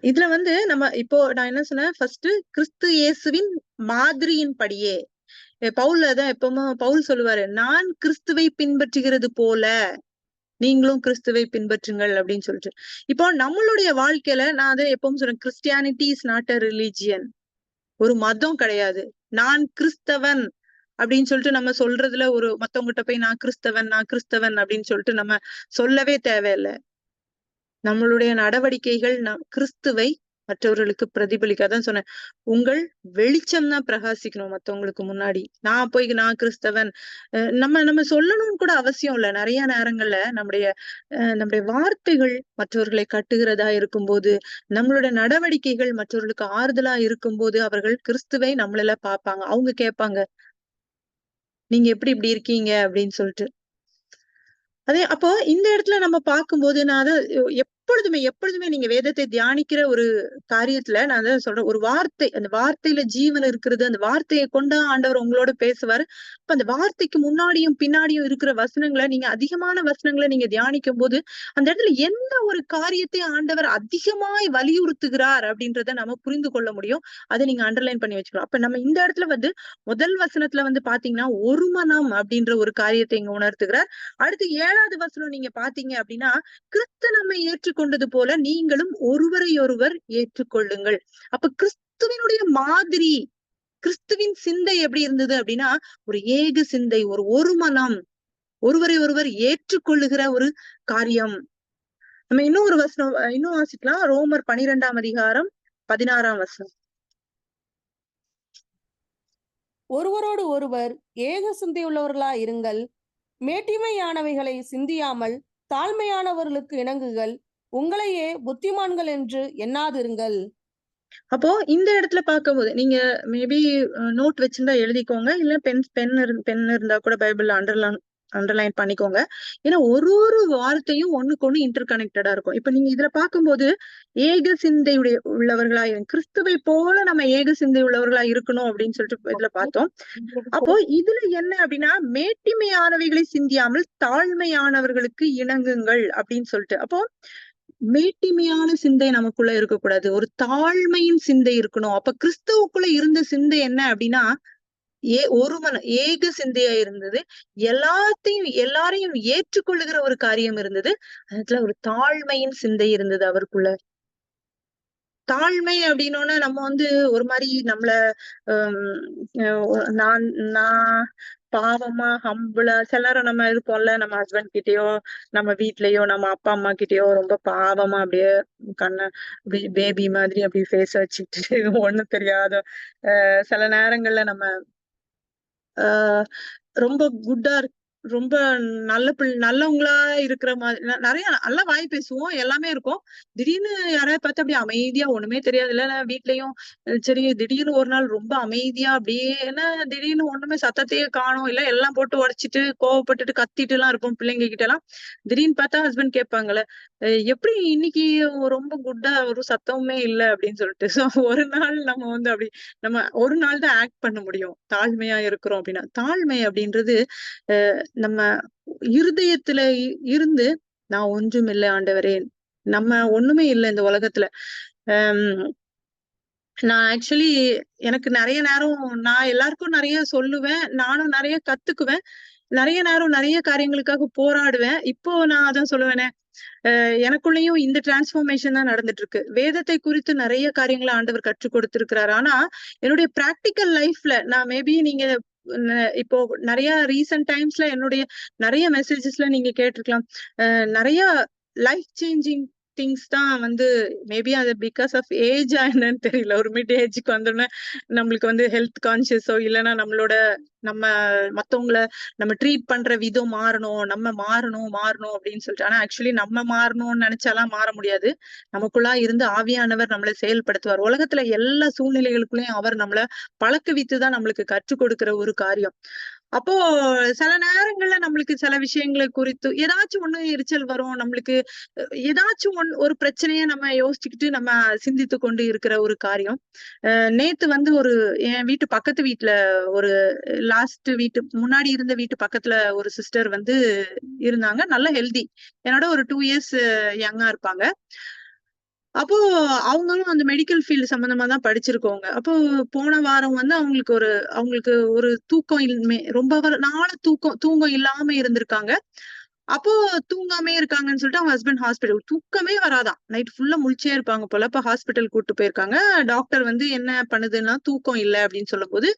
இதுல நம்ம இப்போ நான் என்ன சொன்னேன், ஃபர்ஸ்ட் கிறிஸ்து இயேசுவின் மாதிரியின் படியே. பவுல் அதான் எப்பவும் பவுல் சொல்லுவாரு, நான் கிறிஸ்துவை பின்பற்றுகிறது போல நீங்களும் கிறிஸ்துவை பின்பற்றுங்கள் அப்படின்னு சொல்லிட்டு. இப்போ நம்மளுடைய வாழ்க்கையில நான் அதை எப்பவும் சொல்றேன், Christianity is not a religion, ஒரு மதம் கிடையாது. நான் கிறிஸ்தவன் அப்படின்னு சொல்லிட்டு நம்ம சொல்றதுல மத்தவங்கிட்ட போய் நான் கிறிஸ்தவன் அப்படின்னு சொல்லிட்டு நம்ம சொல்லவே தேவையில்லை. நம்மளுடைய நடவடிக்கைகள் கிறிஸ்துவை மற்றவர்களுக்கு பிரதிபலிக்காதான் சொன்னேன். உங்கள் வெளிச்சம் தான் பிரகாசிக்கணும் மத்தவங்களுக்கு முன்னாடி. நான் கிறிஸ்தவன் நம்ம சொல்லணும்னு கூட அவசியம் இல்லை. நிறைய நேரங்கள்ல நம்முடைய வார்த்தைகள் மற்றவர்களை கட்டுகிறதா இருக்கும்போது, நம்மளுடைய நடவடிக்கைகள் மற்றவர்களுக்கு ஆறுதலா இருக்கும்போது, அவர்கள் கிறிஸ்துவை நம்மள பார்ப்பாங்க. அவங்க கேட்பாங்க, நீங்க எப்படி இப்படி இருக்கீங்க அப்படின்னு சொல்லிட்டு. அப்போ இந்த இடத்துல நம்ம பார்க்கும்போது, நான் அதை எப்பொழுதுமே நீங்க வேதத்தை தியானிக்கிற ஒரு காரியத்துல நான் அதான் சொல்றேன், ஒரு வார்த்தை, அந்த வார்த்தையில ஜீவன் இருக்கிறது. அந்த வார்த்தையை கொண்டா ஆண்டவர் உங்களோட பேசுவாரு. அப்ப அந்த வார்த்தைக்கு முன்னாடியும் பின்னாடியும் இருக்கிற வசனங்களை, நீங்க அதிகமான வசனங்களை நீங்க தியானிக்கும் போது, அந்த இடத்துல எந்த ஒரு காரியத்தை ஆண்டவர் அதிகமாய் வலியுறுத்துகிறார் அப்படின்றத நம்ம புரிந்து கொள்ள முடியும். அதை நீங்க அண்டர்லைன் பண்ணி வச்சுக்கலாம். அப்ப நம்ம இந்த இடத்துல முதல் வசனத்துல பாத்தீங்கன்னா, ஒரு மனம் அப்படின்ற ஒரு காரியத்தை இங்க உணர்த்துகிறார். அடுத்து 7வது வசனம் நீங்க பாத்தீங்க அப்படின்னா, கிறிஸ்து நம்மை ஏற்றுக்கொண்டது போல நீங்களும் ஒருவரை ஒருவர் ஏற்றுக்கொள்ளுங்கள். அப்ப கிறிஸ்துவினுடைய மாதிரி, கிறிஸ்துவின் சிந்தை எப்படி இருந்தது அப்படின்னா, ஒரு ஏக சிந்தை, ஒரு மனம், ஒருவரை ஒருவர் ஏற்றுக்கொள்ளுகிற ஒரு காரியம். நம்ம இன்னும் வாசிக்கலாம். ரோமர் 12ஆம் அதிகாரம் 16ஆம் வசனம். ஒருவரோடு ஒருவர் ஏக சிந்தையுள்ளவர்களா இருங்கள், மேட்டிமையானவைகளை சிந்தியாமல் தாழ்மையானவர்களுக்கு இணங்குகள், உங்களையே புத்திமான்கள் என்று எண்ணாதிருங்கள். அப்போ இந்த இடத்துல பார்க்கும்போது, நீங்க மேபி நோட் வச்சிருந்தா எழுதிக்கோங்க, இல்ல பென் இருந்தா கூட பைபிள்ல அண்டர்லைன் பண்ணிக்கோங்க. ஏன்னா ஒரு வார்த்தையும் ஒண்ணுக்கு ஒண்ணு இன்டர் கனெக்டடா இருக்கும். இப்ப நீங்க இதுல பார்க்கும்போது, ஏக சிந்தை உள்ளவர்களா கிறிஸ்துவை போல நம்ம ஏக சிந்தை உள்ளவர்களா இருக்கணும் அப்படின்னு சொல்லிட்டு இதுல பார்த்தோம். அப்போ இதுல என்ன அப்படின்னா, மேட்டிமையானவைகளை சிந்தியாமல் தாழ்மையானவர்களுக்கு இணங்குங்கள் அப்படின்னு சொல்லிட்டு. அப்போ மேட்டிமையான சிந்தை நமக்குள்ள இருக்கக்கூடாது, ஒரு தாழ்மையின் சிந்தை இருக்கணும். அப்ப கிறிஸ்துவுக்குள்ள இருந்த சிந்தை என்ன அப்படின்னா, ஏக சிந்தையா இருந்தது. எல்லாரையும் ஏற்றுக்கொள்ளுகிற ஒரு காரியம் இருந்தது. அதுல ஒரு தாழ்மையின் சிந்தை இருந்தது அவருக்குள்ள. தாழ்மை அப்படின்னோன்னா நம்ம ஒரு மாதிரி நம்மள நான் பாவமா ஹம்பிளா சிலரை நம்ம இருப்போம்ல, நம்ம ஹஸ்பண்ட் கிட்டயோ நம்ம வீட்லயோ நம்ம அப்பா அம்மா கிட்டயோ ரொம்ப பாவமா அப்படியே கண்ண பேபி மாதிரி அப்படி ஃபேஸ் வச்சுட்டு ஒண்ணும் தெரியாத சில நேரங்கள்ல நம்ம ரொம்ப குட்டா ரொம்ப நல்லவங்களா இருக்கிற மாதிரி நிறைய நல்ல வாய் பேசுவோம், எல்லாமே இருக்கும். திடீர்னு யாராவது பார்த்து அப்படியே அமைதியா ஒண்ணுமே தெரியாது. இல்ல வீட்லயும் சரி, திடீர்னு ஒரு நாள் ரொம்ப அமைதியா அப்படியே என்ன திடீர்னு ஒண்ணுமே சத்தத்தையே காணும், இல்ல எல்லாம் போட்டு உடைச்சிட்டு கோவப்பட்டுட்டு கத்திட்டு எல்லாம் இருப்போம் பிள்ளைங்க கிட்ட எல்லாம். திடீர்னு பார்த்தா ஹஸ்பண்ட் கேட்பாங்கல்ல, எப்படி இன்னைக்கு ரொம்ப குட்டா ஒரு சத்தமுமே இல்லை அப்படின்னு சொல்லிட்டு. சோ ஒரு நாள் நம்ம ஒரு நாள் தான் ஆக்ட் பண்ண முடியும் தாழ்மையா இருக்கிறோம் அப்படின்னா. தாழ்மை அப்படின்றது நம்ம இருதயத்துல இருந்து, நான் ஒன்றும் இல்லை ஆண்டவரே, நம்ம ஒண்ணுமே இல்லை இந்த உலகத்துல. நான் ஆக்சுவலி எனக்கு நிறைய நேரம் நான் எல்லாருக்கும் நிறைய சொல்லுவேன், நானும் நிறைய கத்துக்குவேன், நிறைய நேரம் நிறைய காரியங்களுக்காக போராடுவேன். இப்போ நான் அதான் சொல்லுவேனே, எனக்குள்ளேயும் இந்த டிரான்ஸ்ஃபர்மேஷன் தான் நடந்துட்டு இருக்கு. வேதத்தை குறித்து நிறைய காரியங்களை ஆண்டவர் கற்றுக் கொடுத்திருக்கிறாரு. ஆனா என்னுடைய பிராக்டிக்கல் லைஃப்ல நான் மேபி நீங்க இப்போ நிறைய ரீசன்ட் டைம்ஸ்ல என்னுடைய நிறைய மெசேஜஸ்ல நீங்க கேட்டிருக்கலாம், நிறைய லைஃப் சேஞ்சிங் திங்ஸ் தான் வந்து மேபி அது பிகாஸ் ஆஃப் ஏஜா என்னன்னு தெரியல. ஒரு மிட் ஏஜ்க்கு வந்தோடனே நம்மளுக்கு வந்து ஹெல்த் கான்சியஸோ இல்லைன்னா நம்ம மத்தவங்கள நம்ம ட்ரீட் பண்ற விதம் மாறணும் அப்படின்னு சொல்லிட்டு. ஆனா ஆக்சுவலி நம்ம மாறணும்னு நினைச்சாலாம் மாற முடியாது. நமக்குள்ளா இருந்து ஆவியானவர் நம்மளை செயல்படுத்துவார். உலகத்துல எல்லா சூழ்நிலைகளுக்குள்ளயும் அவர் நம்மள பழக்குவித்துதான் நம்மளுக்கு கற்றுக் கொடுக்கிற ஒரு காரியம். அப்போ சில நேரங்கள்ல நம்மளுக்கு சில விஷயங்களை குறித்து ஏதாச்சும் ஒண்ணு எரிச்சல் வரும். நம்மளுக்கு ஏதாச்சும் ஒரு பிரச்சனையை நம்ம யோசிச்சுக்கிட்டு நம்ம சிந்தித்து கொண்டு இருக்கிற ஒரு காரியம். நேத்து வந்து என் வீட்டு பக்கத்து வீட்டுல ஒரு முன்னாடி இருந்த வீட்டு பக்கத்துல ஒரு சிஸ்டர் வந்து இருந்தாங்க. நல்ல ஹெல்தி. என்னோட ஒரு 2 இயர்ஸ் யங்கா இருப்பாங்க. அப்போ அவங்களும் அந்த மெடிக்கல் ஃபீல்டு சம்பந்தமா தான் படிச்சிருக்கவங்க. அப்போ போன வாரம் வந்து அவங்களுக்கு ஒரு தூக்கம் ரொம்ப நாள தூக்கம் இல்லாம இருந்திருக்காங்க. அப்போ தூங்காமே இருக்காங்கன்னு சொல்லிட்டு அவங்க ஹஸ்பண்ட் ஹாஸ்பிட்டல் தூக்கமே வராதாம். நைட் ஃபுல்லா முழிச்சே இருப்பாங்க போல. அப்ப ஹாஸ்பிட்டல் கூட்டு போயிருக்காங்க. டாக்டர் வந்து என்ன பண்ணுதுன்னா தூக்கம் இல்ல அப்படின்னு சொல்லும்போது,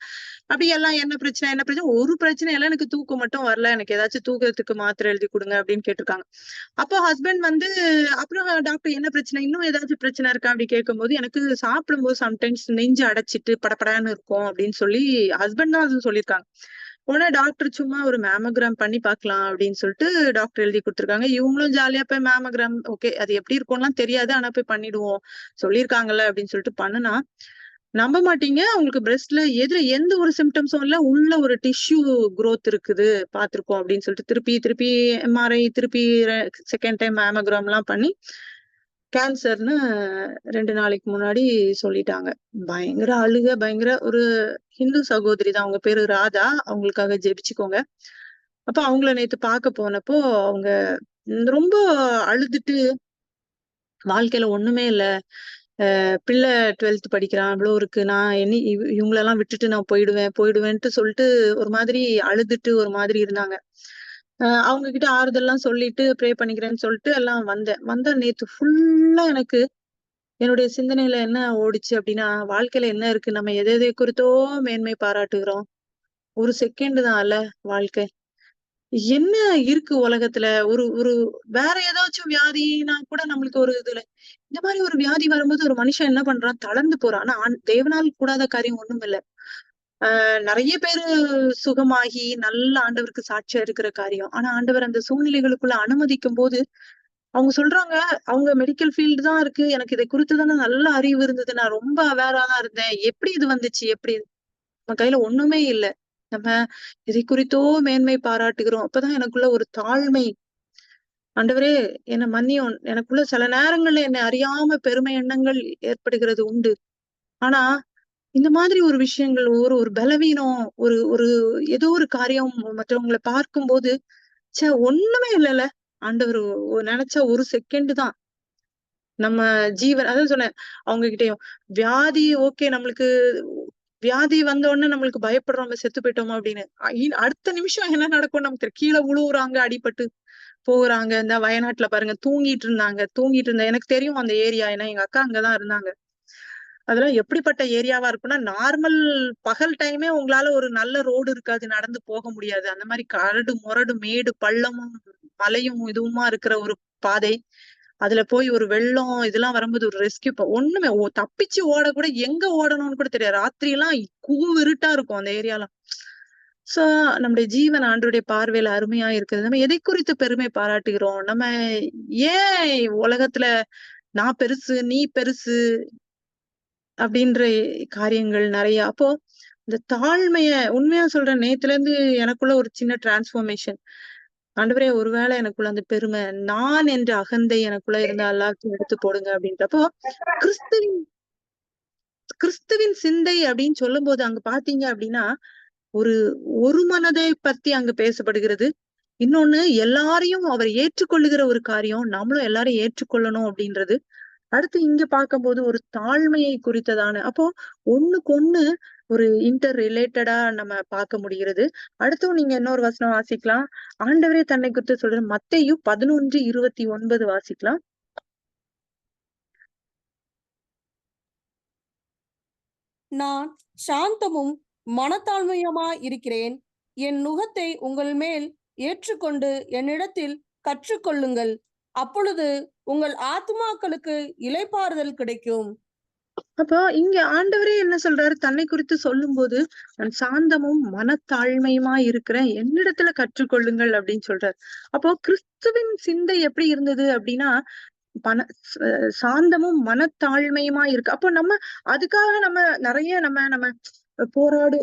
அப்படி எல்லாம் என்ன பிரச்சனை ஒரு பிரச்சனை இல்ல, எனக்கு தூக்கம் மட்டும் வரல, எனக்கு ஏதாச்சும் தூக்கத்துக்கு மாத்திரை எழுதி கொடுங்க அப்படின்னு கேட்டிருக்காங்க. அப்போ ஹஸ்பண்ட் வந்து அப்புறம் டாக்டர் என்ன பிரச்சனை, இன்னும் ஏதாச்சும் பிரச்சனை இருக்கா அப்படி கேட்கும்போது, எனக்கு சாப்பிடும்போது சம்டைம்ஸ் நெஞ்சு அடைச்சிட்டு படபடான்னு இருக்கும் அப்படின்னு சொல்லி ஹஸ்பண்ட் தான் அது சொல்லியிருக்காங்க. உடனே டாக்டர் சும்மா ஒரு மேமோகிராம் பண்ணி பார்க்கலாம் அப்படின்னு சொல்லிட்டு டாக்டர் எழுதி கொடுத்துருக்காங்க. இவங்களும் ஜாலியா போய் மேமோகிராம் ஓகே அது எப்படி இருக்கும்லாம் தெரியாது, ஆனா போய் பண்ணிடுவோம் சொல்லியிருக்காங்கல்ல அப்படின்னு சொல்லிட்டு பண்ணுனா, நம்ப மாட்டீங்க, அவங்களுக்கு பிரெஸ்ட்ல எந்த ஒரு சிம்டம்ஸும் இல்ல, உள்ள ஒரு டிஷ்யூ குரோத் இருக்குது பார்த்திருக்கோம் அப்படின்னு சொல்லிட்டு திருப்பி திருப்பி எம்ஆர்ஐ திருப்பி செகண்ட் டைம் மேமோகிராம் எல்லாம் பண்ணி கேன்சர்னு 2 நாளைக்கு முன்னாடி சொல்லிட்டாங்க. பயங்கர அழுக, பயங்கர ஒரு ஹிந்து சகோதரி தான். அவங்க பேரு ராதா. அவங்களுக்காக ஜெபிச்சுக்கோங்க. அப்ப அவங்கள நேத்து பார்க்க போனப்போ அவங்க ரொம்ப அழுதுட்டு, வாழ்க்கையில ஒண்ணுமே இல்ல. பிள்ளை 12th படிக்கிறான். இவ்ளோ இருக்கு. நான் இவங்களெல்லாம் விட்டுட்டு நான் போயிடுவேன்ட்டு சொல்லிட்டு ஒரு மாதிரி அழுதுட்டு ஒரு மாதிரி இருந்தாங்க. அவங்க கிட்ட ஆறுதல்லாம் சொல்லிட்டு ப்ரே பண்ணிக்கிறேன்னு சொல்லிட்டு எல்லாம் வந்த நேத்து ஃபுல்லா எனக்கு என்னுடைய சிந்தனையில என்ன ஓடுச்சு அப்படின்னா, வாழ்க்கையில என்ன இருக்கு? நம்ம எதை குறித்தோ மேன்மை பாராட்டுகிறோம். ஒரு செகண்ட் தான்ல வாழ்க்கை. என்ன இருக்கு உலகத்துல? ஒரு ஒரு வேற ஏதாச்சும் வியாதினா கூட நம்மளுக்கு ஒரு இதுல இந்த மாதிரி ஒரு வியாதி வரும்போது ஒரு மனுஷன் என்ன பண்றான்? தளர்ந்து போறான். ஆனா தேவனால் கூடாத காரியம் ஒண்ணும் இல்ல. நெறைய பேரு சுகமாகி நல்ல ஆண்டவருக்கு சாட்சியா இருக்கிற காரியம். ஆனா ஆண்டவர் அந்த சூழ்நிலைகளுக்குள்ள அனுமதிக்கும்போது, அவங்க சொல்றாங்க, அவங்க மெடிக்கல் ஃபீல்டு தான் இருக்கு. எனக்கு இதை குறித்து தான நல்ல அறிவு இருந்தது. நான் ரொம்ப அவேரா தான் இருந்தேன். எப்படி இது வந்துச்சு? எப்படி? நம்ம கையில ஒண்ணுமே இல்ல. நம்ம எதை குறித்தோ மேன்மை பாராட்டுகிறோம். அப்பதான் எனக்குள்ள ஒரு தாழ்மை, ஆண்டவரே என்ன மன்னியும். எனக்குள்ள சில நேரங்கள்ல என்னை அறியாம பெருமை எண்ணங்கள் ஏற்படுகிறது உண்டு. ஆனா, இந்த மாதிரி ஒரு விஷயங்கள் ஒரு ஒரு பலவீனம், ஒரு ஒரு ஏதோ ஒரு காரியம் மற்றவங்கள பார்க்கும்போது, ஒண்ணுமே இல்லல்ல. ஆண்டவர் நெனச்சா ஒரு செகண்ட் தான். நம்ம ஜீவன் அதான் சொன்னேன் அவங்க கிட்டயும். வியாதி ஓகே நம்மளுக்கு வியாதி வந்த உடனே நம்மளுக்கு பயப்படுறோம், நம்ம செத்து போயிட்டோமா அப்படின்னு. அடுத்த நிமிஷம் என்ன நடக்கும்னு நமக்கு தெரியும். கீழ விழுவுறாங்க, அடிபட்டு போகுறாங்க. இந்த வயநாட்டுல பாருங்க தூங்கிட்டு இருந்தா எனக்கு தெரியும் அந்த ஏரியா. ஏன்னா எங்க அக்கா அங்கதான் இருந்தாங்க. அதெல்லாம் எப்படிப்பட்ட ஏரியாவா இருக்கும்னா, நார்மல் பகல் டைமே உங்களால ஒரு நல்ல ரோடு இருக்காது. நடந்து போக முடியாது. அந்த மாரி கரடு, முரடு, மேடு, பள்ளமும், மலையும் இதுவுமா இருக்கிற ஒரு பாதை. அதுல போய் ஒரு வெள்ளம் இதெல்லாம் வரும்போது ஒரு ரெஸ்க்யூ ஒண்ணுமே தப்பிச்சு ஓட கூட எங்க ஓடணும்னு கூட தெரியாது. ராத்திரியெல்லாம் இருட்டா இருக்கும் அந்த ஏரியாலாம். சோ நம்முடைய ஜீவன் ஆண்டவருடைய பார்வையில அருமையா இருக்குது. நம்ம எதை குறித்து பெருமை பாராட்டுகிறோம்? நம்ம ஏன் உலகத்துல நான் பெருசு, நீ பெருசு அப்படின்ற காரியங்கள் நெறைய. அப்போ இந்த தாழ்மைய உண்மையா சொல்றேன். நேத்துல இருந்து எனக்குள்ள ஒரு சின்ன டிரான்ஸ்ஃபர்மேஷன். ஆண்டவரே ஒருவேளை எனக்குள்ள அந்த பெருமை, நான் என்ற அகந்தை எனக்குள்ள இருந்தா எல்லாத்தையும் எடுத்து போடுங்க அப்படின்றப்போ, கிறிஸ்துவின் கிறிஸ்துவின் சிந்தை அப்படின்னு சொல்லும்போது அங்க பார்த்தீங்க அப்படின்னா, ஒரு ஒரு மனதை பத்தி அங்க பேசப்படுகிறது. இன்னொன்னு எல்லாரையும் அவர் ஏற்றுக்கொள்ளுகிற ஒரு காரியம். நம்மளும் எல்லாரையும் ஏற்றுக்கொள்ளணும் அப்படின்றது. அடுத்து இங்க பார்க்கும்போது ஒரு தாழ்மையை குறித்ததான அப்போ ஒண்ணுக்கு ஒண்ணு ஒரு இன்டர் ரிலேட்டடா நம்ம பார்க்க முடிகிறது. அடுத்தும் நீங்க இன்னொரு வசனம் வாசிக்கலாம். ஆண்டவரே தன்னை குறித்து சொல்ற மத்தேயு 11:29 வாசிக்கலாம். நான் சாந்தமும் மனத்தாழ்மையுமாய் இருக்கிறேன். என் நுகத்தை உங்கள் மேல் ஏற்றுக்கொண்டு என்னிடத்தில் கற்றுக்கொள்ளுங்கள். அப்பொழுது உங்கள் ஆத்துமாக்களுக்கு இளைப்பாறுதல் கிடைக்கும். அப்போ இங்க ஆண்டவரே என்ன சொல்றாரு தன்னை குறித்து சொல்லும்போது, நான் சாந்தமும் மனத்தாழ்மையுமா இருக்கிறேன், என்னிடத்துல கற்றுக்கொள்ளுங்கள் அப்படின்னு சொல்றாரு. அப்போ கிறிஸ்துவின் சிந்தை எப்படி இருந்தது அப்படின்னா, பன சாந்தமும் மனத்தாழ்மையுமா இருக்கு. அப்போ நம்ம அதுக்காக நம்ம நிறைய நம்ம நம்ம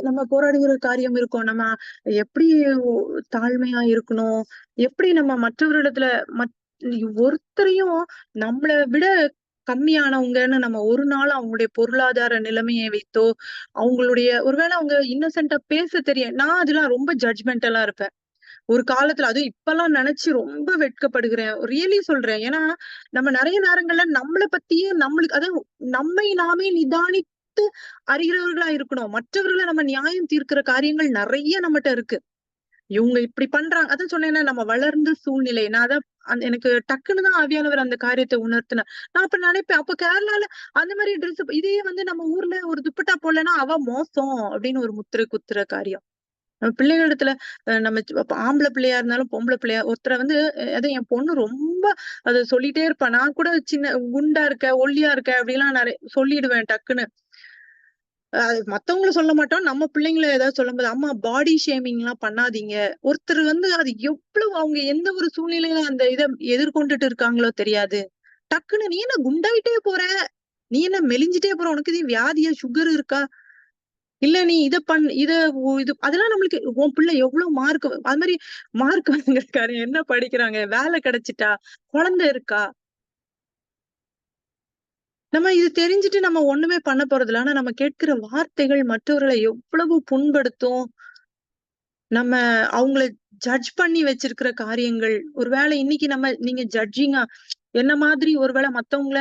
நம்ம போராடுகிற காரியம் இருக்கும். நம்ம எப்படி ஒ தாழ்மையா இருக்கணும், எப்படி நம்ம மற்றவரிடத்துல மத் ஒருத்தரையும் நம்மள விட கம்மியானவங்கன்னு நம்ம ஒரு நாள் அவங்களுடைய பொருளாதார நிலைமையை வைத்தோ, அவங்களுடைய ஒருவேளை அவங்க இன்னசென்ட்டா பேச தெரியும். நான் அதெல்லாம் ரொம்ப ஜட்ஜ்மெண்டலா இருப்பேன். ஒரு காலத்துல அதுவும் இப்பல்லாம் நெனச்சு ரொம்ப வெட்கப்படுகிறேன். ரியலி சொல்றேன். ஏன்னா, நம்ம நெறைய நேரங்கள்ல நம்மள பத்தியே நம்மளுக்கு அதாவது நம்மை நாமே நிதானித்து அறிகிறவர்களா இருக்கணும். மற்றவர்கள நம்ம நியாயம் தீர்க்கிற காரியங்கள் நெறைய நம்மட்ட இருக்கு. இவங்க இப்படி பண்றாங்க. அதான் சொன்னேன்ல நம்ம வளர்ந்த சூழ்நிலை. நான் அதான் எனக்கு டக்குன்னு தான் ஆவியானவர் அந்த காரியத்த உணர்த்தினார். நான் அப்ப நெனைப்பேன், அப்ப கேரளால அந்த மாரி ட்ரெஸ் இதே வந்து நம்ம ஊர்ல ஒரு துப்பட்டா போடலன்னா, அவ மோசம் அப்படின்னு ஒரு முத்திரை குத்துற காரியம். நம்ம பிள்ளைகளிடத்துல நம்ம ஆம்பள பிள்ளையா இருந்தாலும், பொம்பள பிள்ளையா ஒருத்தர வந்து அதுவும் என் பொண்ணு ரொம்ப அத சொல்லிட்டே இருப்பா. நான் கூட சின்ன குண்டா இருக்க, ஒல்லியா இருக்க அப்படிலாம் சொல்லிடுவேன் டக்குன்னு. அது மத்தவங்கள சொல்ல மாட்டோம். நம்ம பிள்ளைங்கள ஏதாவது சொல்லும்போது, "அம்மா பாடி ஷேமிங்லாம் பண்ணாதீங்க." ஒருத்தர் வந்து அது எவ்வளவு அவங்க எந்த ஒரு சூழ்நிலையில அந்த இத எதிர்கொண்டுட்டு இருக்காங்களோ தெரியாது. டக்குன்னு, "நீ என்ன குண்டாயிட்டே போற? நீ என்ன மெலிஞ்சுட்டே போற? உனக்கு எதுவும் வியாதியா? சுகர் இருக்கா? இல்ல நீ இத இத இது" அதெல்லாம் நம்மளுக்கு உன் பிள்ளை எவ்வளவு மார்க் அது மாரி மார்க் வாங்குற காரியம் என்ன படிக்கிறாங்க? வேலை கிடைச்சுட்டா? குழந்தை இருக்கா? நம்ம இது தெரிஞ்சுட்டு நம்ம ஒண்ணுமே பண்ண போறதில்ல. ஆனா நம்ம கேட்கிற வார்த்தைகள் மற்றவர்களை எவ்வளவு புண்படுத்தும். நம்ம அவங்கள ஜட்ஜ் பண்ணி வச்சிருக்கிற காரியங்கள், ஒருவேளை இன்னைக்கு நீங்க ஜட்ஜிங்கா என்ன மாதிரி ஒருவேளை மத்தவங்கள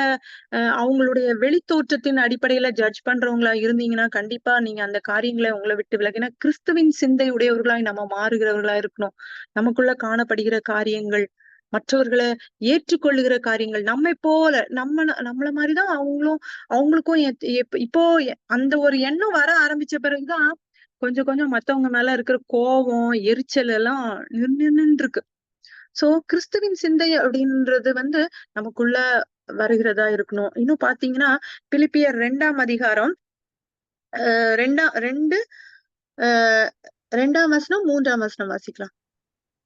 அவங்களுடைய வெளித்தோற்றத்தின் அடிப்படையில ஜட்ஜ் பண்றவங்களா இருந்தீங்கன்னா, கண்டிப்பா நீங்க அந்த காரியங்கள உங்கள விட்டு விலகி ஏன்னா கிறிஸ்துவின் சிந்தை உடையவர்களாய் நம்ம மாறுகிறவர்களா இருக்கணும். நமக்குள்ள காணப்படுகிற காரியங்கள், மற்றவர்கள ஏற்றுக்கொள்ளுகிற காரியங்கள், நம்மைப் போல நம்மள மாரி தான் அவங்களுக்கும் இப்போ அந்த ஒரு எண்ணம் வர ஆரம்பிச்ச பிறகு தான் கொஞ்சம் கொஞ்சம் மத்தவங்க மேல இருக்கிற கோவம், எரிச்சல் எல்லாம் நின்னுருக்கு. சோ கிறிஸ்துவின் சிந்தை அப்படின்றது வந்து நமக்குள்ள வருகிறதா இருக்கணும். இன்னும் பார்த்தீங்கன்னா, பிலிப்பியர் 2ஆம் அதிகாரம் 2 அ 2ஆம் வசனம், 3ஆம் வசனம் வாசிக்கலாம்.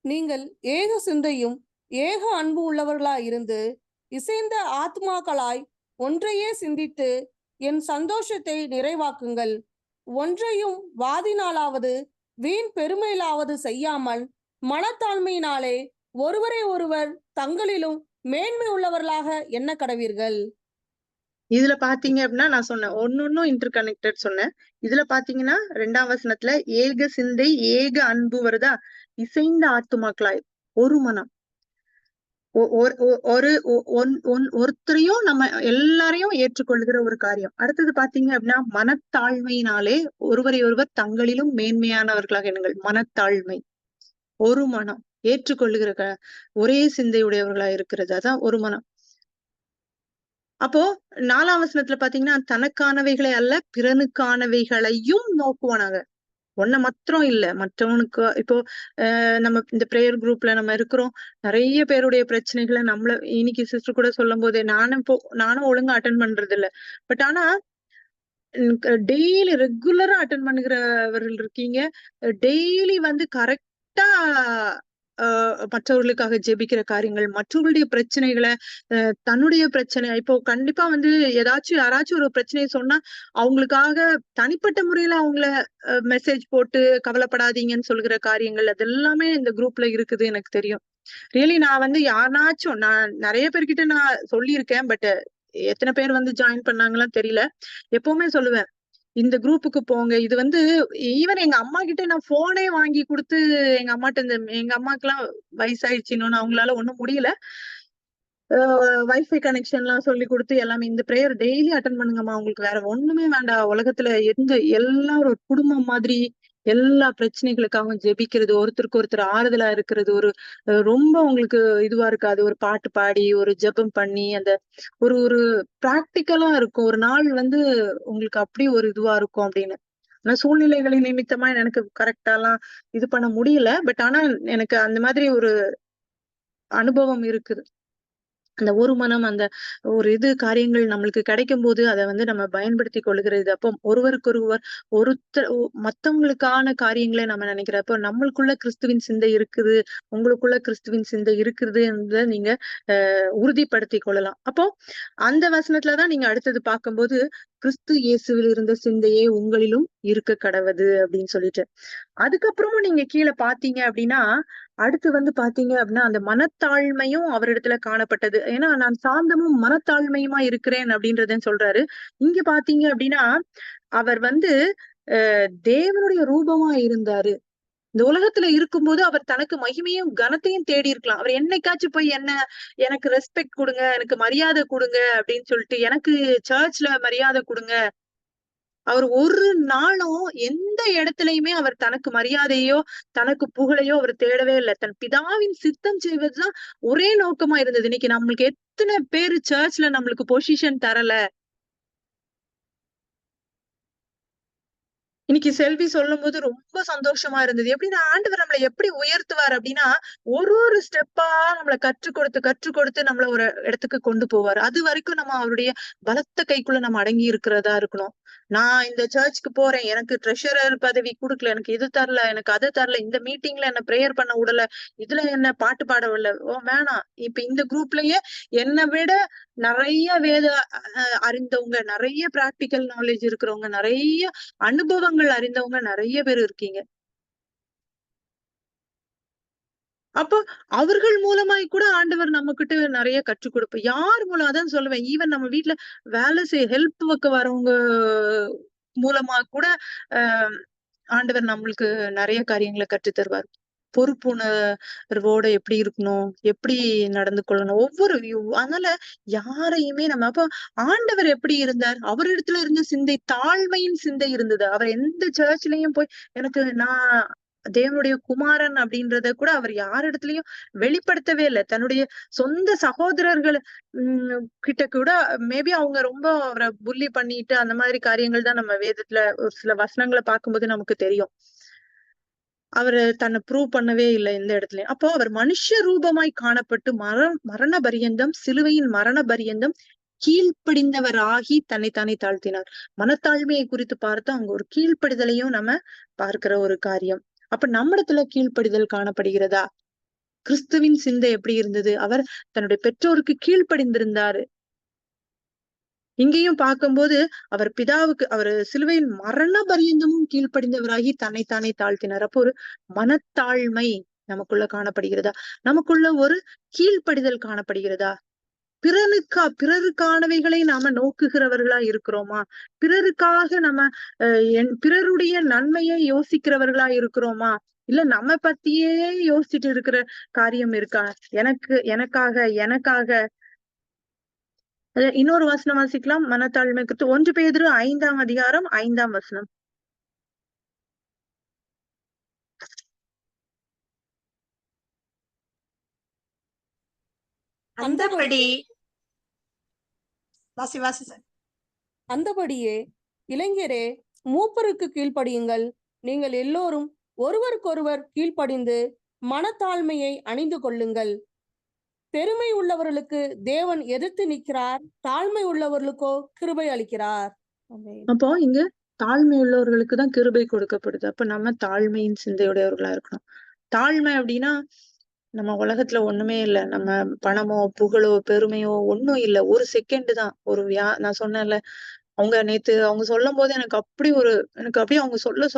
நீங்கள் ஏக சிந்தையும் ஏக அன்பு உள்ளவர்களாய் இருந்து இசைந்த ஆத்மாக்களாய் ஒன்றையே சிந்தித்து என் சந்தோஷத்தை நிறைவாக்குங்கள். ஒன்றையும் வாதினாலாவது வீண் பெருமையிலாவது செய்யாமல் மனத்தாழ்மையினாலே ஒருவரை ஒருவர் தங்களிலும் மேன்மை உள்ளவர்களாக எண்ண கடவீர்கள். இதுல பார்த்தீங்க அப்படின்னா, நான் சொன்னேன். ஒண்ணொண்ணும் இன்டர் கனெக்டட் சொன்னேன். இதுல பார்த்தீங்கன்னா, 2ஆம் வசனத்துல ஏக சிந்தை, ஏக அன்பு வருதா? இசைந்த ஆத்துமாக்களாய் ஒரு மனம். ஒ ஒரு ஒ ஒரு ஒ ஒன் ஒன் ஒருத்தரையும் நம்ம எல்லாரையும் ஏற்றுக்கொள்ளுகிற ஒரு காரியம். அடுத்தது பார்த்தீங்க அப்படின்னா, மனத்தாழ்மையினாலே ஒருவரை ஒருவர் தங்களிலும் மேன்மையானவர்களாக எண்ணுங்கள். மனத்தாழ்மை, ஒரு மனம், ஏற்றுக்கொள்ளுகிற ஒரே சிந்தை உடையவர்களா இருக்கிறது. அதான் ஒரு மனம். அப்போ 4ஆம் வசனத்துல பார்த்தீங்கன்னா, தனக்கானவைகளை அல்ல பிறனுக்கானவைகளையும் நோக்குவானாக. உன்ன மாத்திரம் இல்ல. மற்றவனுக்கு இப்போ நம்ம இந்த பிரேயர் குரூப்ல நம்ம இருக்கிறோம். நெறைய பேருடைய பிரச்சனைகள இன்னைக்கு சிஸ்டர் கூட சொல்லும்போது, நானும் ஒழுங்கா அட்டெண்ட் பண்றதில்ல. பட் ஆனா டெய்லி ரெகுலரா அட்டெண்ட் பண்ணுகிறவர்கள் இருக்கீங்க. டெய்லி வந்து கரெக்ட்டா அ மற்றவர்களுக்காக ஜெபிக்கிற காரியங்கள், மற்றவர்களுடைய பிரச்சனைகள தன்னுடைய பிரச்சனை இப்போ கண்டிப்பா வந்து யாராச்சும் ஒரு பிரச்சனைய சொன்னா, அவங்களுக்காக தனிப்பட்ட முறையில அவங்கள மெசேஜ் போட்டு கவலைப்படாதீங்கன்னு சொல்லுகிற காரியங்கள், அது எல்லாமே இந்த குரூப்ல இருக்குது எனக்கு தெரியும். ரியலி நான் நெறைய பேர்கிட்ட நான் சொல்லியிருக்கேன். பட் எத்தன பேர் வந்து ஜாயின் பண்ணாங்கலாம் தெரியல. எப்பவுமே சொல்லுவேன். இந்த குரூப்புக்கு போங்க. இது வந்து ஈவன் எங்க அம்மாகிட்ட நான் ஃபோனே வாங்கி குடுத்து எங்க அம்மாக்கெல்லாம் வயசாயிடுச்சு இன்னொன்னு அவங்களால ஒண்ணும் முடியல. வைஃபை கனெக்ஷன்லாம் சொல்லிக் குடுத்து எல்லாமே இந்த பிரேயர் டெய்லி அட்டெண்ட் பண்ணுங்கம்மா. உங்களுக்கு வேற ஒண்ணுமே வேண்டாம். உலகத்துல எல்லாரும் ஒரு குடும்பம் மாதிரி எல்லா பிரச்சனைகளுக்காகவும் ஜெபிக்கிறது, ஒருத்தருக்கு ஒருத்தர் ஆறுதலா இருக்கிறது, ஒரு ரொம்ப உங்களுக்கு இதுவா இருக்காது. ஒரு பாட்டு பாடி, ஒரு ஜெபம் பண்ணி, அந்த ஒரு ஒரு பிராக்டிகலா இருக்கும். ஒரு நாள் வந்து உங்களுக்கு அப்படி ஒரு இதுவா இருக்கும் அப்படின்னு. ஆனா சூழ்நிலைகளின் நிமித்தமா எனக்கு கரெக்ட்டாலாம் இது பண்ண முடியல. பட் ஆனா எனக்கு அந்த மாதிரி ஒரு அனுபவம் இருக்குது. அந்த ஒரு மனம், அந்த ஒரு காரியங்கள் நம்மளுக்கு கிடைக்கும்போது அத நம்ம பயன்படுத்திக் கொள்கிறது. அப்போ ஒருவருக்கொருவர் மத்தவங்களுக்கான காரியங்களை நம்ம நினைக்கிறப்போ, நம்மளுக்குள்ள கிறிஸ்துவின் சிந்தை இருக்குது, உங்களுக்குள்ள கிறிஸ்துவின் சிந்தை இருக்குதுன்றத நீங்க உறுதிப்படுத்திக் கொள்ளலாம். அப்போ அந்த வசனத்துல தான் நீங்க அடுத்தது பார்க்கும்போது, கிறிஸ்து இயேசுவில் இருந்த சிந்தையே உங்களிலும் இருக்க கடவது அப்படின்னு சொல்லிட்டு. அதுக்கப்புறமும் நீங்க கீழ பார்த்தீங்க அப்படின்னா, அடுத்து பார்த்தீங்க அப்படின்னா, அந்த மனத்தாழ்மையும் அவரிடத்துல காணப்பட்டது. ஏன்னா, நான் சாந்தமும் மனத்தாழ்மையுமா இருக்கிறேன் அப்படின்றத சொல்றாரு. இங்க பார்த்தீங்க அப்படின்னா, அவர் தேவனுடைய ரூபமா இருந்தாரு. இந்த உலகத்துல இருக்கும்போது அவர் தனக்கு மகிமையும் கனத்தையும் தேடி இருக்கலாம். அவர் என்னைக்காச்சும் போய் எனக்கு ரெஸ்பெக்ட் குடுங்க, எனக்கு மரியாதை குடுங்க அப்படின்னு சொல்லிட்டு, எனக்கு சர்ச்ல மரியாதை குடுங்க. அவர் ஒரு நாளும் எந்த இடத்துலயுமே அவர் தனக்கு மரியாதையோ, தனக்கு புகழையோ அவர் தேடவே இல்ல. தன் பிதாவின் சித்தம் செய்வதுதான் ஒரே நோக்கமா இருந்தது. இன்னைக்கு நம்மளுக்கு எத்தன பேரு சர்ச்ல நம்மளுக்கு பொசிஷன் தரல. இன்னைக்கு செல்வி சொல்லும்போது ரொம்ப சந்தோஷமா இருந்தது. எப்படின்னா ஆண்டவர் நம்மள எப்படி உயர்த்துவார் அப்படின்னா, ஒரு ஸ்டெப்பா நம்மள கற்றுக் கொடுத்து நம்மள ஒரு இடத்துக்கு கொண்டு போவாரு. அது வரைக்கும் நம்ம அவருடைய பலத்த கைக்குள்ள நம்ம அடங்கி இருக்கிறதா இருக்கணும். நான் இந்த சர்ச்சுக்கு போறேன். எனக்கு ட்ரெஷரர் பதவி குடுக்கல. எனக்கு இது தரல. எனக்கு அது தரல. இந்த மீட்டிங்ல என்ன பிரேயர் பண்ண விடல. இதுல என்ன பாட்டு பாட விடல. வேணாம். இப்ப இந்த குரூப்லயே என்ன விட நெறைய வேத அறிந்தவங்க, நெறைய பிராக்டிகல் நாலேட்ஜ் இருக்கிறவங்க, நெறைய அனுபவங்கள் அறிந்தவங்க நெறைய பேர் இருக்கீங்க. அப்போ அவர்கள் மூலமாய் கூட ஆண்டவர் நம்மகிட்ட நெறைய கற்றுக் கொடுப்பார். யார் மூலம் அதான் சொல்லுவேன். ஈவன் நம்ம வீட்ல வேலை ஹெல்ப் ஒர்க் வரவங்க மூலமா கூட அ ஆண்டவர் நம்மளுக்கு நெறைய காரியங்கள கற்றுத் தருவார். பொறுப்புணர்வோட எப்படி இருக்கணும்? எப்படி நடந்து கொள்ளணும்? அதனால யாரையுமே நம்ம அப்ப ஆண்டவர் எப்படி இருந்தார்? அவரிடத்துல இருந்த சிந்தை, தாழ்மையின் சிந்தை இருந்தது. அவர் எந்த சர்ச்லயும் போய் எனக்கு நான் தேவனுடைய குமாரன் அப்படின்றத கூட அவர் யாரிடத்துலயும் வெளிப்படுத்தவே இல்ல. தன்னுடைய சொந்த சகோதரர்கள் கிட்ட கூட மேபி அவங்க ரொம்ப அவர புல்லி பண்ணிட்டு அந்த மாதிரி காரியங்கள் தான் நம்ம வேதத்துல ஒரு சில வசனங்கள பார்க்கும்போது நமக்கு தெரியும். அவரு தன்னை ப்ரூவ் பண்ணவே இல்ல எந்த இடத்துலயும். அப்போ அவர் மனுஷ ரூபமாய் காணப்பட்டு மரண பரியந்தம் சிலுவையின் மரண பரியந்தம் கீழ்ப்படிந்தவராகி தன்னைத்தானே தாழ்த்தினார். மனத்தாழ்மையை குறித்து பார்த்தா அங்க ஒரு கீழ்ப்படிதலையும் நம்ம பார்க்கிற ஒரு காரியம். அப்ப நம்மிடத்துல கீழ்ப்படிதல் காணப்படுகிறதா? கிறிஸ்துவின் சிந்தை எப்படி இருந்தது? அவர் தன்னுடைய பெற்றோருக்கு கீழ்ப்படிந்திருந்தாரு. இங்கேயும் பார்க்கும்போது அவர் பிதாவுக்கு அவரு சிலுவையில் மரண பரியந்தமும் கீழ்ப்படிந்தவராகி தன்னைத்தானே தாழ்த்தினார். அப்போ ஒரு மனத்தாழ்மை நமக்குள்ள காணப்படுகிறதா? நமக்குள்ள ஒரு கீழ்ப்படிதல் காணப்படுகிறதா? பிறருக்கானவைகளை நாம நோக்குகிறவர்களா இருக்கிறோமா? பிறருக்காக நம்ம பிறருடைய நன்மையை யோசிக்கிறவர்களா இருக்கிறோமா? இல்ல நம்ம பத்தியே யோசிச்சுட்டு இருக்கிற காரியம் இருக்கா? எனக்காக இன்னொரு வசனம் வாசிக்கலாம். மனத்தாழ்மை குறித்து 1 பேதுரு 5ஆம் அதிகாரம் 5ஆம் வசனம். அந்தபடி வாசி சார். அந்தபடியே இளைஞரே மூப்பருக்கு கீழ்ப்படியுங்கள். நீங்கள் எல்லோரும் ஒருவருக்கொருவர் கீழ்ப்படிந்து மனத்தாழ்மையை அணிந்து கொள்ளுங்கள். பெருமை உள்ளவர்களுக்கு தேவன் எதிர்த்து நிற்கிறார், தாழ்மை உள்ளவர்களுக்கோ கிருபை அளிக்கிறார். அப்போ இங்க தாழ்மை உள்ளவர்களுக்கு தான் கிருபை கொடுக்கப்படுது. அப்ப நம்ம தாழ்மையின் சிந்தையுடையவர்களா இருக்கணும். தாழ்மை அப்படின்னா நம்ம உலகத்துல ஒண்ணுமே இல்ல. நம்ம பணமோ, புகழோ, பெருமையோ ஒண்ணும் இல்ல. ஒரு செகண்ட் தான். நான் சொன்னேன்ல, நேத்து அவங்க சொல்லும்போது எனக்கு அப்படியே அவங்க சொல்ல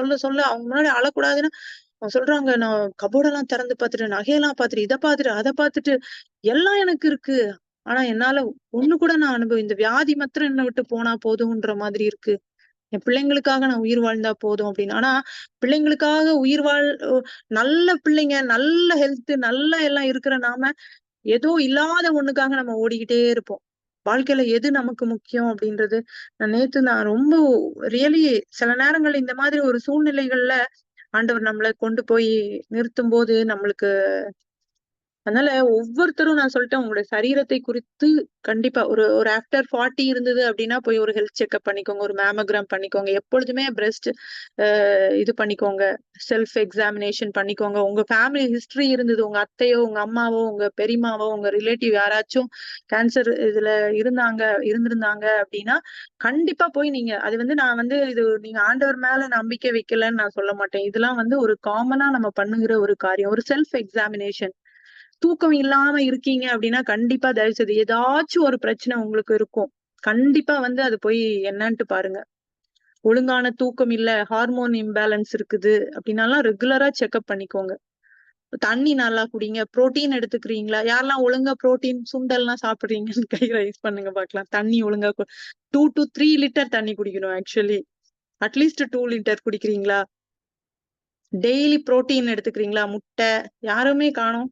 அவங்க முன்னாடி அழக்கூடாதுன்னு அவங்க சொல்றாங்க. நான் கபோர்டெல்லாம் திறந்து பார்த்துட்டு, நகையெல்லாம் பார்த்துட்டு, இத பார்த்துட்டு, அத பார்த்துட்டு எல்லாம் எனக்கு இருக்கு. ஆனா என்னால ஒண்ணு கூட இந்த வியாதி மாத்திரம் என்ன விட்டு போனா போதும்ன்ற மாதிரி இருக்கு. என் பிள்ளைங்களுக்காக நான் உயிர் வாழ்ந்தா போதும் அப்படின்னு. ஆனா பிள்ளைங்களுக்காக நல்ல பிள்ளைங்க, நல்ல ஹெல்த், நல்ல எல்லாம் இருக்கிற நாம ஏதோ இல்லாத ஒண்ணுக்காக நம்ம ஓடிக்கிட்டே இருப்போம். வாழ்க்கையில எது நமக்கு முக்கியம் அப்படின்றது நான் ரொம்ப ரியலி சில நேரங்கள்ல இந்த மாதிரி ஒரு சூழ்நிலைகள்ல ஆண்டவர் நம்மள கொண்டு போய் நிறுத்தும் போது நம்மளுக்கு அதனால ஒவ்வொருத்தரும் நான் சொல்லிட்டேன், உங்களுடைய சரீரத்தை குறித்து கண்டிப்பா ஒரு ஒரு ஆஃப்டர் 40 இருந்தது அப்படின்னா போய் ஒரு ஹெல்த் செக்அப் பண்ணிக்கோங்க. ஒரு மேமோகிராம் பண்ணிக்கோங்க. எப்பொழுதுமே பிரஸ்ட் இது பண்ணிக்கோங்க. செல்ஃப் எக்ஸாமினேஷன் பண்ணிக்கோங்க. உங்க ஃபேமிலி ஹிஸ்டரி இருந்தது. உங்க அத்தையோ, உங்க அம்மாவோ, உங்க பெரியம்மாவோ, உங்க ரிலேட்டிவ் யாராச்சும் கேன்சர் இதுல இருந்திருந்தாங்க அப்படின்னா, கண்டிப்பா போய் நீங்க அது நான் இது நீங்க ஆண்டவர் மேல நம்பிக்கை வைக்கலன்னு நான் சொல்ல மாட்டேன். இதெல்லாம் ஒரு காமனா நம்ம பண்ணுகிற ஒரு காரியம். ஒரு செல்ஃப் எக்ஸாமினேஷன். தூக்கம் இல்லாம இருக்கீங்க அப்படின்னா, கண்டிப்பா தயவு செய்து ஏதாச்சும் ஒரு பிரச்சனை உங்களுக்கு இருக்கும். கண்டிப்பா அது போய் என்னன்ட்டு பாருங்க. ஒழுங்கான தூக்கம் இல்ல, ஹார்மோன் இம்பேலன்ஸ் இருக்குது அப்படின்னாலாம் ரெகுலரா செக்அப் பண்ணிக்கோங்க. தண்ணி நல்லா குடிங்க. புரோட்டீன் எடுத்துக்கிறீங்களா? யாரெல்லாம் ஒழுங்கா புரோட்டீன், சுண்டல்லாம் சாப்பிடுறீங்கன்னு கை ரைஸ் பண்ணுங்க பார்க்கலாம். தண்ணி ஒழுங்கா 2 to 3 லிட்டர் தண்ணி குடிக்கணும் ஆக்சுவலி. அட்லீஸ்ட் 2 லிட்டர் குடிக்கிறீங்களா? டெய்லி புரோட்டீன் எடுத்துக்கிறீங்களா? முட்டை யாருமே காணோம்.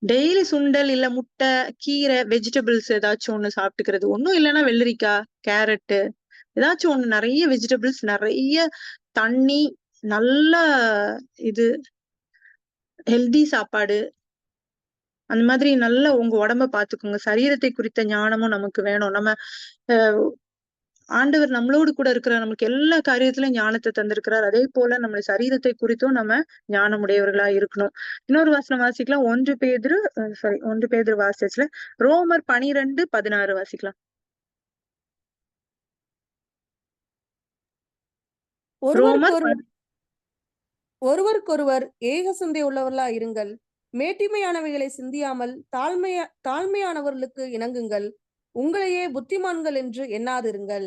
டெய்லி சுண்டல் இல்ல முட்டை, கீரை, வெஜிடபிள்ஸ் ஏதாச்சும் ஒண்ணு சாப்பிட்டுக்கிறது. ஒண்ணும் இல்லைன்னா வெள்ளரிக்காய், கேரட் ஏதாச்சும் ஒண்ணு. நிறைய வெஜிடபிள்ஸ், நிறைய தண்ணி, நல்ல இது ஹெல்தி சாப்பாடு. அந்த மாதிரி நல்ல உங்க உடம்ப பாத்துக்கோங்க. சரீரத்தை குறித்த ஞானமும் நமக்கு வேணும். நம்ம ஆண்டவர் நம்மளோடு கூட இருக்கிறார். நமக்கு எல்லா காரியத்திலும் ஞானத்தை தந்திருக்கிறார். அதே போல நம்ம சரீரத்தை குறித்தும் நம்ம ஞானமுடையவர்களா இருக்கணும். இன்னொரு வசனம் வாசிக்கலாம். 1 பேதுரு வாசிச்சுல ரோமர் 12:16 வாசிக்கலாம். ரோமர் ஒருவருக்கொருவர் ஏக சிந்தை உள்ளவர்களா இருங்கள். மேட்டிமையானவைகளை சிந்தியாமல் தாழ்மையானவர்களுக்கு இணங்குங்கள். உங்களையே புத்திமான்கள் என்று எண்ணாதிருங்கள்.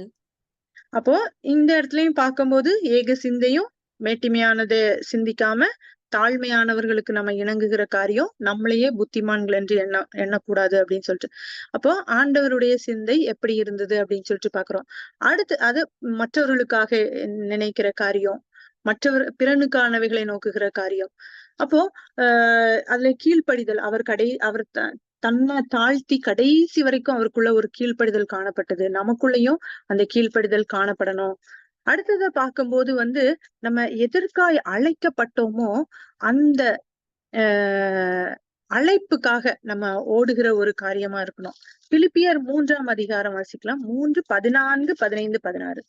அப்போ இந்த இடத்துலயும் பார்க்கும்போது ஏக சிந்தையும், மேட்டிமையானதை சிந்திக்காம தாழ்மையானவர்களுக்கு நம்ம இணங்குகிற காரியம், நம்மளையே புத்திமான்கள் என்று எண்ணக்கூடாது அப்படின்னு சொல்லிட்டு. அப்போ ஆண்டவருடைய சிந்தை எப்படி இருந்தது அப்படின்னு சொல்லிட்டு பாக்குறோம். அடுத்து அது மற்றவர்களுக்காக நினைக்கிற காரியம், பிறனுக்கானவைகளை நோக்குகிற காரியம். அப்போ அதுல கீழ்ப்படிதல். அவர் தன்னை தாழ்த்தி கடைசி வரைக்கும் அவருக்குள்ள ஒரு கீழ்ப்படிதல் காணப்பட்டது. நமக்குள்ளயும் அந்த கீழ்ப்படிதல் காணப்படணும். அடுத்தத பார்க்கும்போது நம்ம எதற்காய் அழைக்கப்பட்டோமோ அந்த அழைப்புக்காக நம்ம ஓடுகிற ஒரு காரியமா இருக்கணும். பிலிப்பியர் 3ஆம் அதிகாரம் வாசிக்கலாம். 3, 14, 15, 16.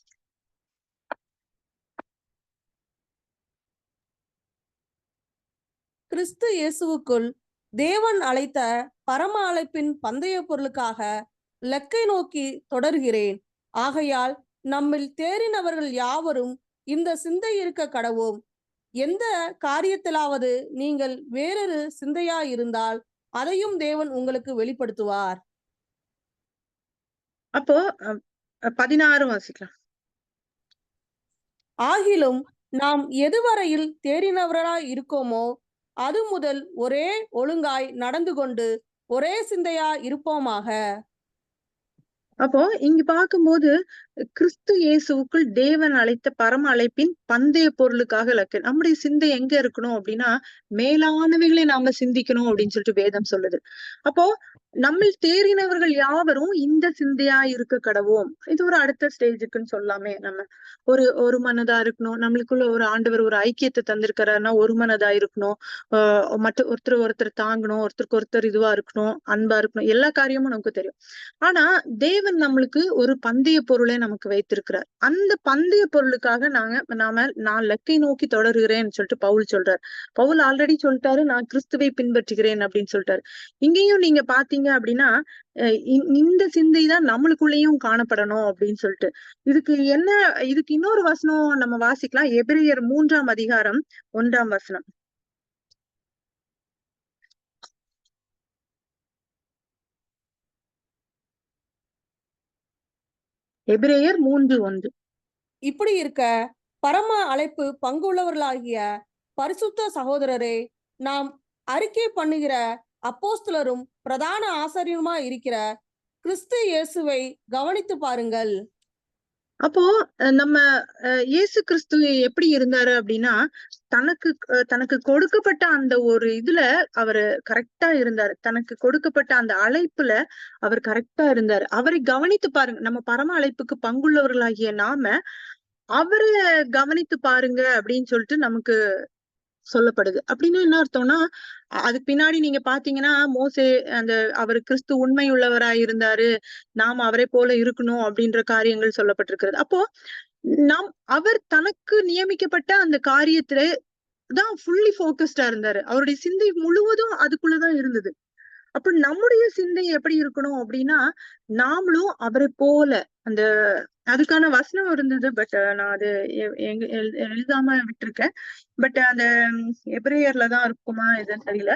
கிறிஸ்து இயேசுவுக்குள் தேவன் அழைத்த பரம அழைப்பின் பந்தய பொருளுக்காக லக்கை நோக்கி தொடர்கிறேன். ஆகையால் நம்மில் தேறினவர்கள் யாவரும் இந்த சிந்தை இருக்க கடவோம். எந்த காரியத்திலாவது நீங்கள் வேறொரு சிந்தையா இருந்தால் அதையும் தேவன் உங்களுக்கு வெளிப்படுத்துவார். அப்போ 16 வாசிக்கலாம். ஆகிலும் நாம் எதுவரையில் தேறினவராய் இருக்கோமோ அது முதல் ஒரே ஒழுங்காய் நடந்து கொண்டு ஒரே சிந்தையா இருப்போமாக. அப்போ இங்க பார்க்கும்போது கிறிஸ்து இயேசுவுக்குள் தேவன் அழைத்த பரம அழைப்பின் பந்தய பொருளுக்காக இலக்கு. நம்முடைய சிந்தை எங்க இருக்கணும் அப்படின்னா, மேலானவைகளை நாம சிந்திக்கணும் அப்படின்னு சொல்லிட்டு வேதம் சொல்லுது. அப்போ நம்மில் தேறினவர்கள் யாவரும் இந்த சிந்தையா இருக்க கடவோம். இது ஒரு அடுத்த ஸ்டேஜுக்குன்னு சொல்லாமே. நம்ம ஒரு மனதா இருக்கணும். நம்மளுக்குள்ள ஒரு ஆண்டவர் ஒரு ஐக்கியத்தை தந்திருக்கிறாருன்னா ஒரு மனதா இருக்கணும். மற்ற ஒருத்தர் தாங்கணும், ஒருத்தருக்கு ஒருத்தர் இதுவா இருக்கணும், அன்பா இருக்கணும். எல்லா காரியமும் நமக்கு தெரியும். ஆனா தேவன் நம்மளுக்கு ஒரு பந்தய பொருளை நமக்கு வைத்திருக்கிறார். அந்த பந்தய பொருளுக்காக நான் லக்கை நோக்கி தொடருகிறேன்னு சொல்லிட்டு பவுல் சொல்றார். பவுல் ஆல்ரெடி சொல்லிட்டாரு, நான் கிறிஸ்துவை பின்பற்றுகிறேன் அப்படின்னு சொல்லிட்டாரு. இங்கேயும் நீங்க பாத்தீங்க அப்படின்னா இந்த சிந்தை தான் நம்மளுக்குள்ளேயும் காணப்படணும் அப்படின்னு சொல்லிட்டு. இதுக்கு இன்னொரு வசனம் நம்ம வாசிக்கலாம். எபிரேயர் 3ஆம் அதிகாரம் 1ஆம் வசனம். எபிரேயர் 3:1. இப்படி இருக்க பரம அழைப்பு பங்குள்ளவர்களாகிய பரிசுத்த சகோதரரே, நாம் அறிக்கை பண்ணுகிற அப்போஸ்தலரும் பிரதான ஆசாரியருமா இருக்கிற கிறிஸ்து இயேசுவை கவனித்து பாருங்கள். அப்போ நம்ம இயேசு கிறிஸ்து எப்படி இருந்தாரு அப்படின்னா, தனக்கு கொடுக்கப்பட்ட அந்த ஒரு இதுல அவரு கரெக்டா இருந்தாரு. தனக்கு கொடுக்கப்பட்ட அந்த அழைப்புல அவர் கரெக்டா இருந்தாரு. அவரை கவனித்து பாருங்க. நம்ம பரம அழைப்புக்கு பங்குள்ளவர்களாகிய நாம அவரை கவனித்து பாருங்க அப்படின்னு சொல்லிட்டு நமக்கு சொல்லப்படுது. அப்படின்னா என்ன அர்த்தம்னா, அதுக்கு பின்னாடி நீங்க பாத்தீங்கன்னா மோசே அந்த அவர் கிறிஸ்து உண்மை உள்ளவராய் இருந்தாரு, நாம் அவரை போல இருக்கணும் அப்படின்ற காரியங்கள் சொல்லப்பட்டிருக்கிறது. அப்போ நாம் அவர் தனக்கு நியமிக்கப்பட்ட அந்த காரியத்திலே தான் ஃபுல்லி ஃபோக்கஸ்டா இருந்தாரு. அவருடைய சிந்தை முழுவதும் அதுக்குள்ளதான் இருந்தது. அப்ப நம்முடைய சிந்தை எப்படி இருக்கணும் அப்படின்னா, நாமளும் அவரை போல அந்த அதுக்கான வசனம் இருந்தது. பட் நான் அது எங்க எழுதாம விட்டிருக்கேன். பட் அந்த எபிரேயர்ல தான் இருக்குமா எதுன்னு தெரியல.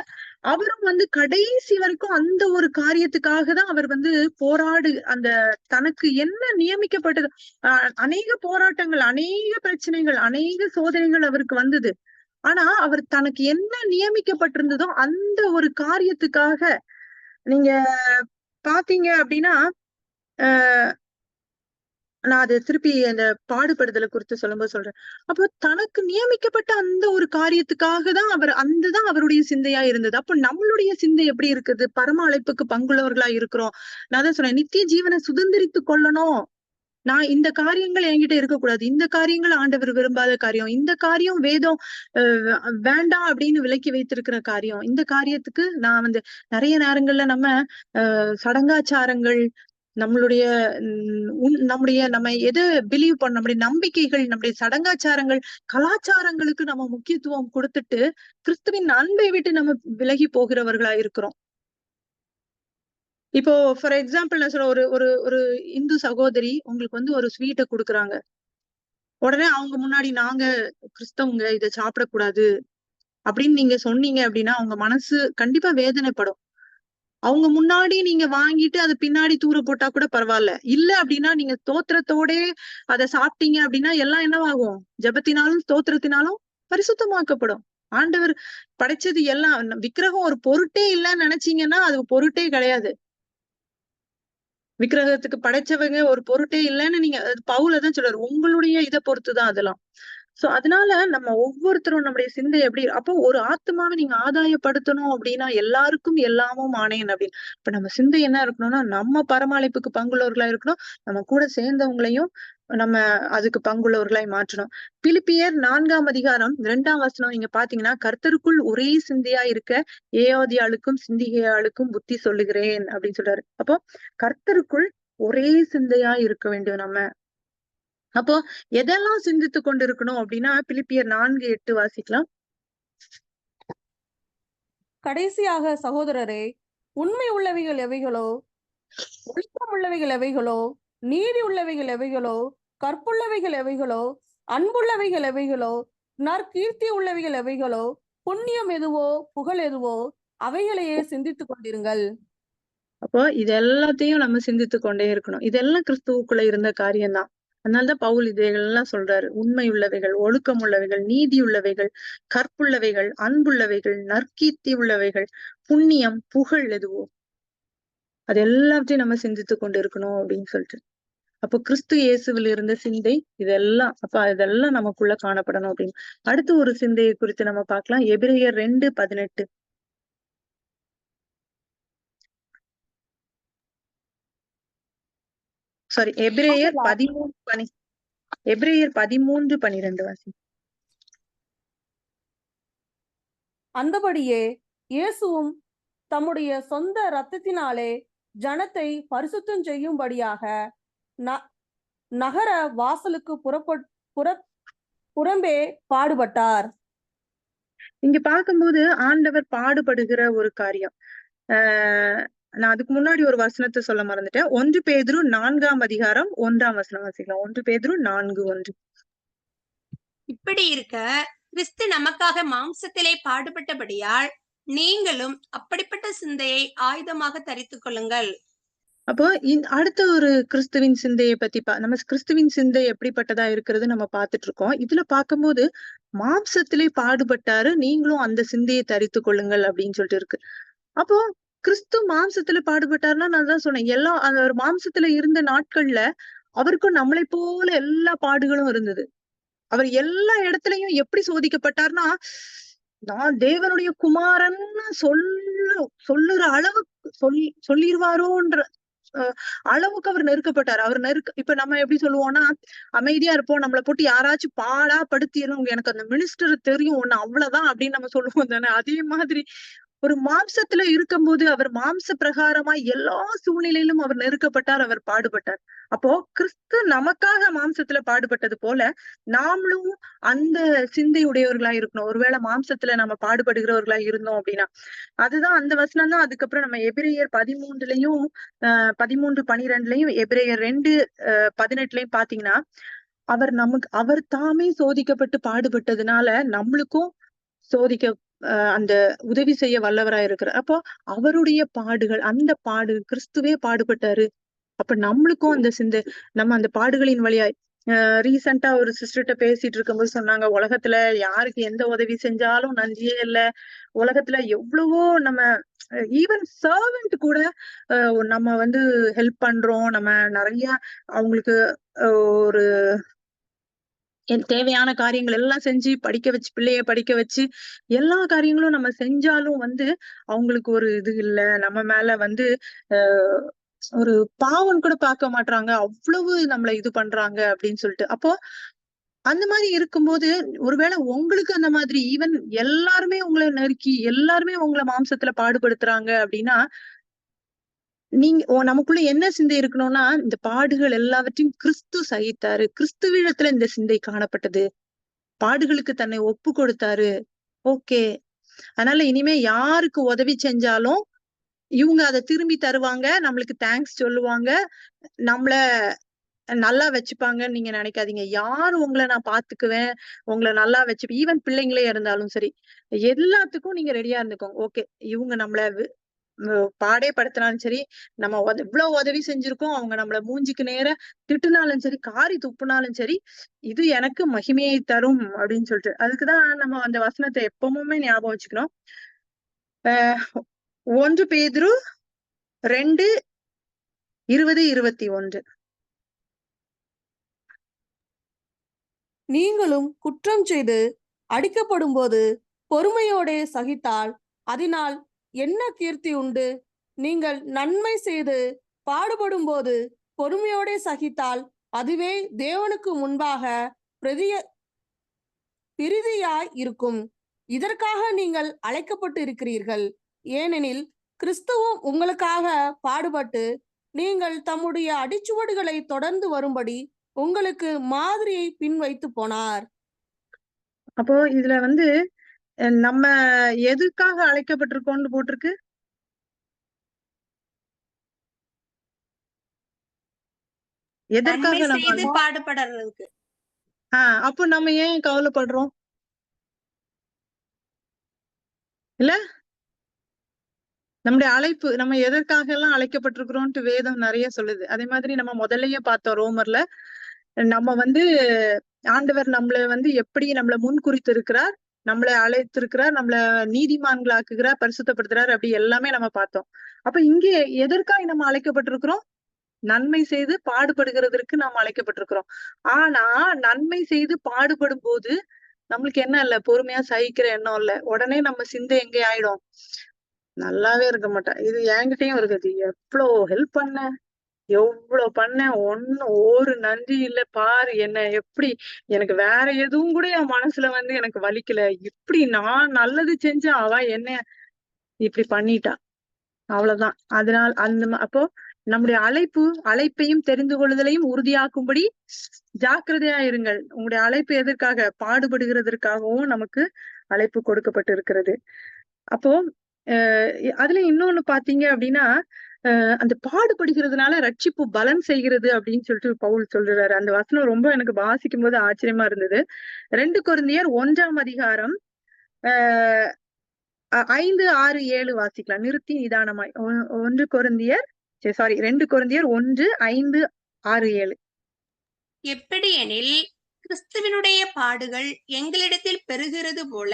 அவரும் வந்து கடைசி வரைக்கும் அந்த ஒரு காரியத்துக்காக தான் அவர் வந்து அந்த தனக்கு என்ன நியமிக்கப்பட்டது. அநேக போராட்டங்கள், அநேக பிரச்சனைகள், அநேக சோதனைகள் அவருக்கு வந்தது. ஆனா அவர் தனக்கு என்ன நியமிக்கப்பட்டிருந்ததோ அந்த ஒரு காரியத்துக்காக நீங்க பாத்தீங்க அப்படின்னா, நான் அது திருப்பி அந்த பாடுபடுதலை குறித்து சொல்லும்போது சொல்றேன். அப்போ தனக்கு நியமிக்கப்பட்ட அந்த ஒரு காரியத்துக்காக தான் தான் அவருடைய சிந்தையா இருந்தது. அப்ப நம்மளுடைய சிந்தை எப்படி இருக்குது? பரம அழைப்புக்கு பங்குள்ளவர்களா இருக்கிறோம். நான் தான் சொன்னேன், நித்திய ஜீவனை சுதந்திரித்துக் கொள்ளணும். நான் இந்த காரியங்கள் என்கிட்ட இருக்கக்கூடாது. இந்த காரியங்கள் ஆண்டவர் விரும்பாத காரியம். இந்த காரியம் வேதம் வேண்டாம் அப்படின்னு விலக்கி வைத்திருக்கிற காரியம். இந்த காரியத்துக்கு நான் வந்து நிறைய நேரங்கள்ல நம்ம சடங்காச்சாரங்கள், நம்மளுடைய நம்ம எதை பிலீவ் பண்ண நம்முடைய நம்பிக்கைகள், நம்முடைய சடங்காச்சாரங்கள், கலாச்சாரங்களுக்கு நம்ம முக்கியத்துவம் கொடுத்துட்டு கிறிஸ்துவின் அன்பை விட்டு நம்ம விலகி போகிறவர்களா இருக்கிறோம். இப்போ ஃபார் எக்ஸாம்பிள் நான் சொல்ற ஒரு ஒரு ஒரு இந்து சகோதரி உங்களுக்கு வந்து ஒரு ஸ்வீட்டை கொடுக்குறாங்க. உடனே அவங்க முன்னாடி நாங்க கிறிஸ்தவங்க இதை சாப்பிடக்கூடாது அப்படின்னு நீங்க சொன்னீங்க அப்படின்னா அவங்க மனசு கண்டிப்பா வேதனைப்படும். அவங்க முன்னாடி நீங்க வாங்கிட்டு அது பின்னாடி தூர போட்டா கூட பரவாயில்ல. இல்ல அப்படின்னா நீங்க ஸ்தோத்திரத்தோட அதை சாப்பிட்டீங்க அப்படின்னா எல்லாம் என்னவாகும்? ஜெபத்தினாலும் ஸ்தோத்திரத்தினாலும் பரிசுத்தமாக்கப்படும். ஆண்டவர் படைச்சது எல்லாம் விக்கிரகம் ஒரு பொருட்டே இல்லைன்னு நினைச்சீங்கன்னா அது பொருட்டே கிடையாது. விக்கிரகத்துக்கு படைச்சவங்க ஒரு பொருட்டே இல்லைன்னு நீங்க பவுல் தான் சொல்றாரு. உங்களுடைய இதை பொறுத்துதான் அதெல்லாம். சோ அதனால நம்ம ஒவ்வொருத்தரும் நம்முடைய சிந்தை எப்படி அப்போ ஒரு ஆத்மாவை நீங்க ஆதாயப்படுத்தணும் அப்படின்னா எல்லாருக்கும் எல்லாமும் ஆனேன் அப்படின்னு. இப்ப நம்ம சிந்தை என்ன இருக்கணும்னா நம்ம பரமழைப்புக்கு பங்குள்ளவர்களா இருக்கணும். நம்ம கூட சேர்ந்தவங்களையும் நம்ம அதுக்கு பங்குள்ளவர்களாய் மாற்றணும். பிலிப்பியர் 4ஆம் அதிகாரம் 2ஆம் வசனம் நீங்க பாத்தீங்கன்னா, கர்த்தருக்குள் ஒரே சிந்தையா இருக்க ஏயோதியாளுக்கும் சிந்திகையாளுக்கும் புத்தி சொல்லுகிறேன் அப்படின்னு சொல்றாரு. அப்போ கர்த்தருக்குள் ஒரே சிந்தையா இருக்க வேண்டும் நம்ம. அப்போ எதெல்லாம் சிந்தித்து கொண்டிருக்கணும் அப்படின்னா பிலிப்பியர் 4:8 வாசிக்கலாம். கடைசியாக சகோதரரே, உண்மை உள்ளவைகள் எவைகளோ, ஒழுக்கம் உள்ளவைகள் எவைகளோ, நீதி உள்ளவைகள் எவைகளோ, கற்புள்ளவைகள் எவைகளோ, அன்புள்ளவைகள் எவைகளோ, நற்கீர்த்தி உள்ளவைகள் எவைகளோ, புண்ணியம் எதுவோ, புகழ் எதுவோ, அவைகளையே சிந்தித்துக் கொண்டிருங்கள். அப்போ இது எல்லாத்தையும் நம்ம சிந்தித்து கொண்டே இருக்கணும். இதெல்லாம் கிறிஸ்துவுக்குள்ள இருந்த காரியம்தான். அதனாலதான் பவுல் இதையெல்லாம் சொல்றாரு. உண்மை உள்ளவைகள், ஒழுக்கம் உள்ளவைகள், நீதி உள்ளவைகள், கற்புள்ளவைகள், அன்புள்ளவைகள், நற்கீர்த்தி உள்ளவைகள், புண்ணியம், புகழ் எதுவோ அது எல்லாத்தையும் நம்ம சிந்தித்து கொண்டு இருக்கணும் அப்படின்னு சொல்லிட்டு. அப்போ கிறிஸ்து இயேசுவில் இருந்த சிந்தை இதெல்லாம் அப்ப இதெல்லாம் நமக்குள்ள காணப்படணும் அப்படின்னு. அடுத்து ஒரு சிந்தையை குறித்து நம்ம பார்க்கலாம். எபிரேயர் 2:18. சாரி, எபிரேயர் 13:12 வாசி. அந்தபடியே இயேசுவும் தம்முடைய சொந்த இரத்தத்தினாலே ஜனத்தை பரிசுத்தம் செய்யும்படியாக நகர வாசலுக்கு புறம்பே பாடுபட்டார். இங்க பார்க்கும்போது ஆண்டவர் பாடுபடுகிற ஒரு காரியம். நான் அதுக்கு முன்னாடி ஒரு வசனத்தை சொல்ல மறந்துட்டேன். 1 பேதுரு 4ஆம் அதிகாரம் 1ஆம் வசனம் வாசிக்கலாம். 1 பேதுரு 4:1. இப்படி இருக்க கிறிஸ்து நமக்காக மாம்சத்திலே பாடுபட்டபடியால் நீங்களும் அப்படிப்பட்ட சிந்தையை ஆயுதமாக தரித்துக் கொள்ளுங்கள். அப்போ அடுத்த ஒரு கிறிஸ்துவின் சிந்தையை பத்தி நம்ம கிறிஸ்துவின் சிந்தை எப்படிப்பட்டதா இருக்கிறது நம்ம பார்த்துட்டு இருக்கோம். இதுல பார்க்கும்போது மாம்சத்திலே பாடுபட்டாரு, நீங்களும் அந்த சிந்தையை தரித்துக் கொள்ளுங்கள் அப்படின்னு சொல்லிட்டு இருக்கு. அப்போ கிறிஸ்து மாம்சத்துல பாடுபட்டாருன்னா நான் தான் சொன்னேன். எல்லாம் அந்த ஒரு மாம்சத்துல இருந்த நாட்கள்ல அவருக்கும் நம்மளை போல எல்லா பாடுகளும் இருந்தது. அவர் எல்லா இடத்துலயும் எப்படி சோதிக்கப்பட்டார்னா, நான் தேவனுடைய குமாரன்னு சொல்லுற அளவுக்கு சொல்லிருவாரோன்ற அளவுக்கு அவர் நெருக்கப்பட்டார். அவர் இப்ப நம்ம எப்படி சொல்லுவோம்னா, அமைதியா இருப்போம். நம்மள போட்டு யாராச்சும் பாடா படுத்திரும், எனக்கு அந்த மினிஸ்டர் தெரியும் ஒண்ணு அவ்வளவுதான் அப்படின்னு நம்ம சொல்லுவோம் தானே. அதே மாதிரி ஒரு மாம்சத்துல இருக்கும்போது அவர் மாம்ச பிரகாரமா எல்லா சூழ்நிலையிலும் அவர் நெருக்கப்பட்டார், அவர் பாடுபட்டார். அப்போ கிறிஸ்து நமக்காக மாம்சத்துல பாடுபட்டது போல நாமளும் அந்த சிந்தை உடையவர்களா இருக்கணும். ஒருவேளை மாம்சத்துல நம்ம பாடுபடுகிறவர்களா இருந்தோம் அப்படின்னா அதுதான் அந்த வசனம் தான். அதுக்கப்புறம் நம்ம எபிரேயர் 13லயும் 13:12லயும் எபிரேயர் 2:18லயும் பாத்தீங்கன்னா அவர் தாமே சோதிக்கப்பட்டு பாடுபட்டதுனால நம்மளுக்கும் சோதிக்க அந்த உதவி செய்ய வல்லவரா இருக்கிறார். அப்போ அவருடைய பாடுகள், அந்த கிறிஸ்துவே பாடுபட்டாரு. அப்ப நம்மளுக்கும் அந்த நம்ம அந்த பாடுகளின் வழியாய் ரீசெண்டா ஒரு சிஸ்டர்கிட்ட பேசிட்டு இருக்கும்போது சொன்னாங்க, உலகத்துல யாருக்கு எந்த உதவி செஞ்சாலும் நன்றியே இல்ல. உலகத்துல எவ்வளவோ நம்ம ஈவன் சர்வெண்ட் கூட நம்ம ஹெல்ப் பண்றோம். நம்ம நிறைய அவங்களுக்கு ஒரு தேவையான காரியங்கள் எல்லாம் செஞ்சு பிள்ளைய படிக்க வச்சு எல்லா காரியங்களும் நம்ம செஞ்சாலும் அவங்களுக்கு ஒரு இது இல்ல. நம்ம மேல அஹ் ஒரு பாவம் கூட பார்க்க மாட்டாங்க. அவ்வளவு நம்மள இது பண்றாங்க அப்படின்னு சொல்லிட்டு. அப்போ அந்த மாதிரி இருக்கும்போது ஒருவேளை உங்களுக்கு அந்த மாதிரி ஈவன் எல்லாருமே உங்களை நெருக்கி எல்லாருமே உங்களை மாம்சத்துல பாடுபடுத்துறாங்க அப்படின்னா நமக்குள்ள என்ன சிந்தை இருக்கணும்னா, இந்த பாடுகள் எல்லாவற்றையும் கிறிஸ்து சகித்தாரு. கிறிஸ்துவிடத்துல இந்த சிந்தை காணப்பட்டது. பாடுகளுக்கு தன்னை ஒப்பு கொடுத்தாரு. ஓகே. அதனால இனிமே யாருக்கு உதவி செஞ்சாலும் இவங்க அதை திரும்பி தருவாங்க, நம்மளுக்கு தேங்க்ஸ் சொல்லுவாங்க, நம்மள நல்லா வச்சுப்பாங்கன்னு நீங்க நினைக்காதீங்க. யாரு உங்களை நான் பாத்துக்குவேன், உங்களை நல்லா வச்சுப்பேன், ஈவன் பிள்ளைங்களே இருந்தாலும் சரி, எல்லாத்துக்கும் நீங்க ரெடியா இருந்துக்கோங்க. ஓகே, இவங்க நம்மள பாடே படுத்தினாலும் சரி, நம்ம இவ்வளவு உதவி செஞ்சிருக்கோம், அவங்க நம்மள மூஞ்சிக்கு நேர திட்டுனாலும் சரி, காரி துப்புனாலும் சரி, இது எனக்கு மகிமையை தரும் அப்படின்னு சொல்லிட்டு. அதுக்குதான் நம்ம அந்த வசனத்தை எப்பவுமே ஞாபகம் வச்சுக்கணும். 1 பேதுரு 2:20-21. நீங்களும் குற்றம் செய்து அடிக்கப்படும் போது பொறுமையோடே சகித்தால் அதனால் என்ன கீர்த்தி உண்டு? நீங்கள் நன்மை செய்து பாடுபடும் போது பொறுமையோடே சகித்தால் அதுவே தேவனுக்கு முன்பாக பிரீதியாய் இருக்கும். இதற்காக நீங்கள் அழைக்கப்பட்டு இருக்கிறீர்கள். ஏனெனில் கிறிஸ்துவும் உங்களுக்காக பாடுபட்டு நீங்கள் தம்முடைய அடிச்சுவடுகளை தொடர்ந்து வரும்படி உங்களுக்கு மாதிரியை பின் வைத்து போனார். அப்போ இதுல நம்ம எதுக்காக அழைக்கப்பட்டிருக்கோம்னு போட்டிருக்கு? எதற்காக நம்ம பாடுபடுறதுக்கு. அப்போ நம்ம ஏன் கவலைப்படுறோம்? இல்ல, நம்முடைய அழைப்பு நம்ம எதற்காக எல்லாம் அழைக்கப்பட்டிருக்கிறோம்ட்டு வேதம் நிறைய சொல்லுது. அதே மாதிரி நம்ம முதல்லயே பார்த்தோம் ரோமர்ல, நம்ம ஆண்டவர் நம்மள எப்படி நம்மள முன்குறித்து இருக்கிறார், நம்மளை அழைத்திருக்கிறார், நம்மள நீதிமான்களாக்குகிறார், பரிசுத்தப்படுத்துறார், அப்படி எல்லாமே நம்ம பார்த்தோம். அப்ப இங்கே எதற்காக நம்ம அழைக்கப்பட்டிருக்கிறோம்? நன்மை செய்து பாடுபடுகிறதற்கு நாம் அழைக்கப்பட்டிருக்கிறோம். ஆனா நன்மை செய்து பாடுபடும் போது நம்மளுக்கு என்ன இல்ல, பொறுமையா சகிக்கிற எண்ணம் இல்ல. உடனே நம்ம சிந்தை எங்கே ஆயிடும், நல்லாவே இருக்க மாட்டேன். இது என்கிட்டயும் இருக்குது. எவ்வளவு ஹெல்ப் பண்ண, எவ்வளவு பண்ண, ஒரு நன்றி இல்ல பாரு என்ன எப்படி, எனக்கு வேற எதுவும் கூட என் மனசுல எனக்கு வலிக்கல, இப்படி நான் நல்லது செஞ்சேன், அவ என்ன இப்படி பண்ணிட்டா, அவ்வளவுதான். அதனால அப்போ நம்முடைய அழைப்பையும் தெரிந்து கொள்ளுதலையும் உறுதியாக்கும்படி ஜாக்கிரதையா இருங்கள். உங்களுடைய அழைப்பு எதற்காக? பாடுபடுகிறதற்காகவும் நமக்கு அழைப்பு கொடுக்கப்பட்டு இருக்கிறது. அப்போ அதுல இன்னொன்னு பாத்தீங்க அப்படின்னா, அந்த பாடுபடுகிறதுனால ரட்சிப்பு பலன் செய்கிறது அப்படின்னு சொல்லிட்டு பவுல் சொல்றாரு. அந்த வசனம் ரொம்ப எனக்கு வாசிக்கும் போது ஆச்சரியமா இருந்தது. 2 கொரிந்தியர் 1:அதிகாரம் 5, 6, 7 வாசிக்கலாம். நிறுத்தி நிதானமாய். 2 கொரிந்தியர் 1, 5, 6, 7. எப்படி எனில் கிறிஸ்துவினுடைய பாடுகள் எங்களிடத்தில் பெருகிறது போல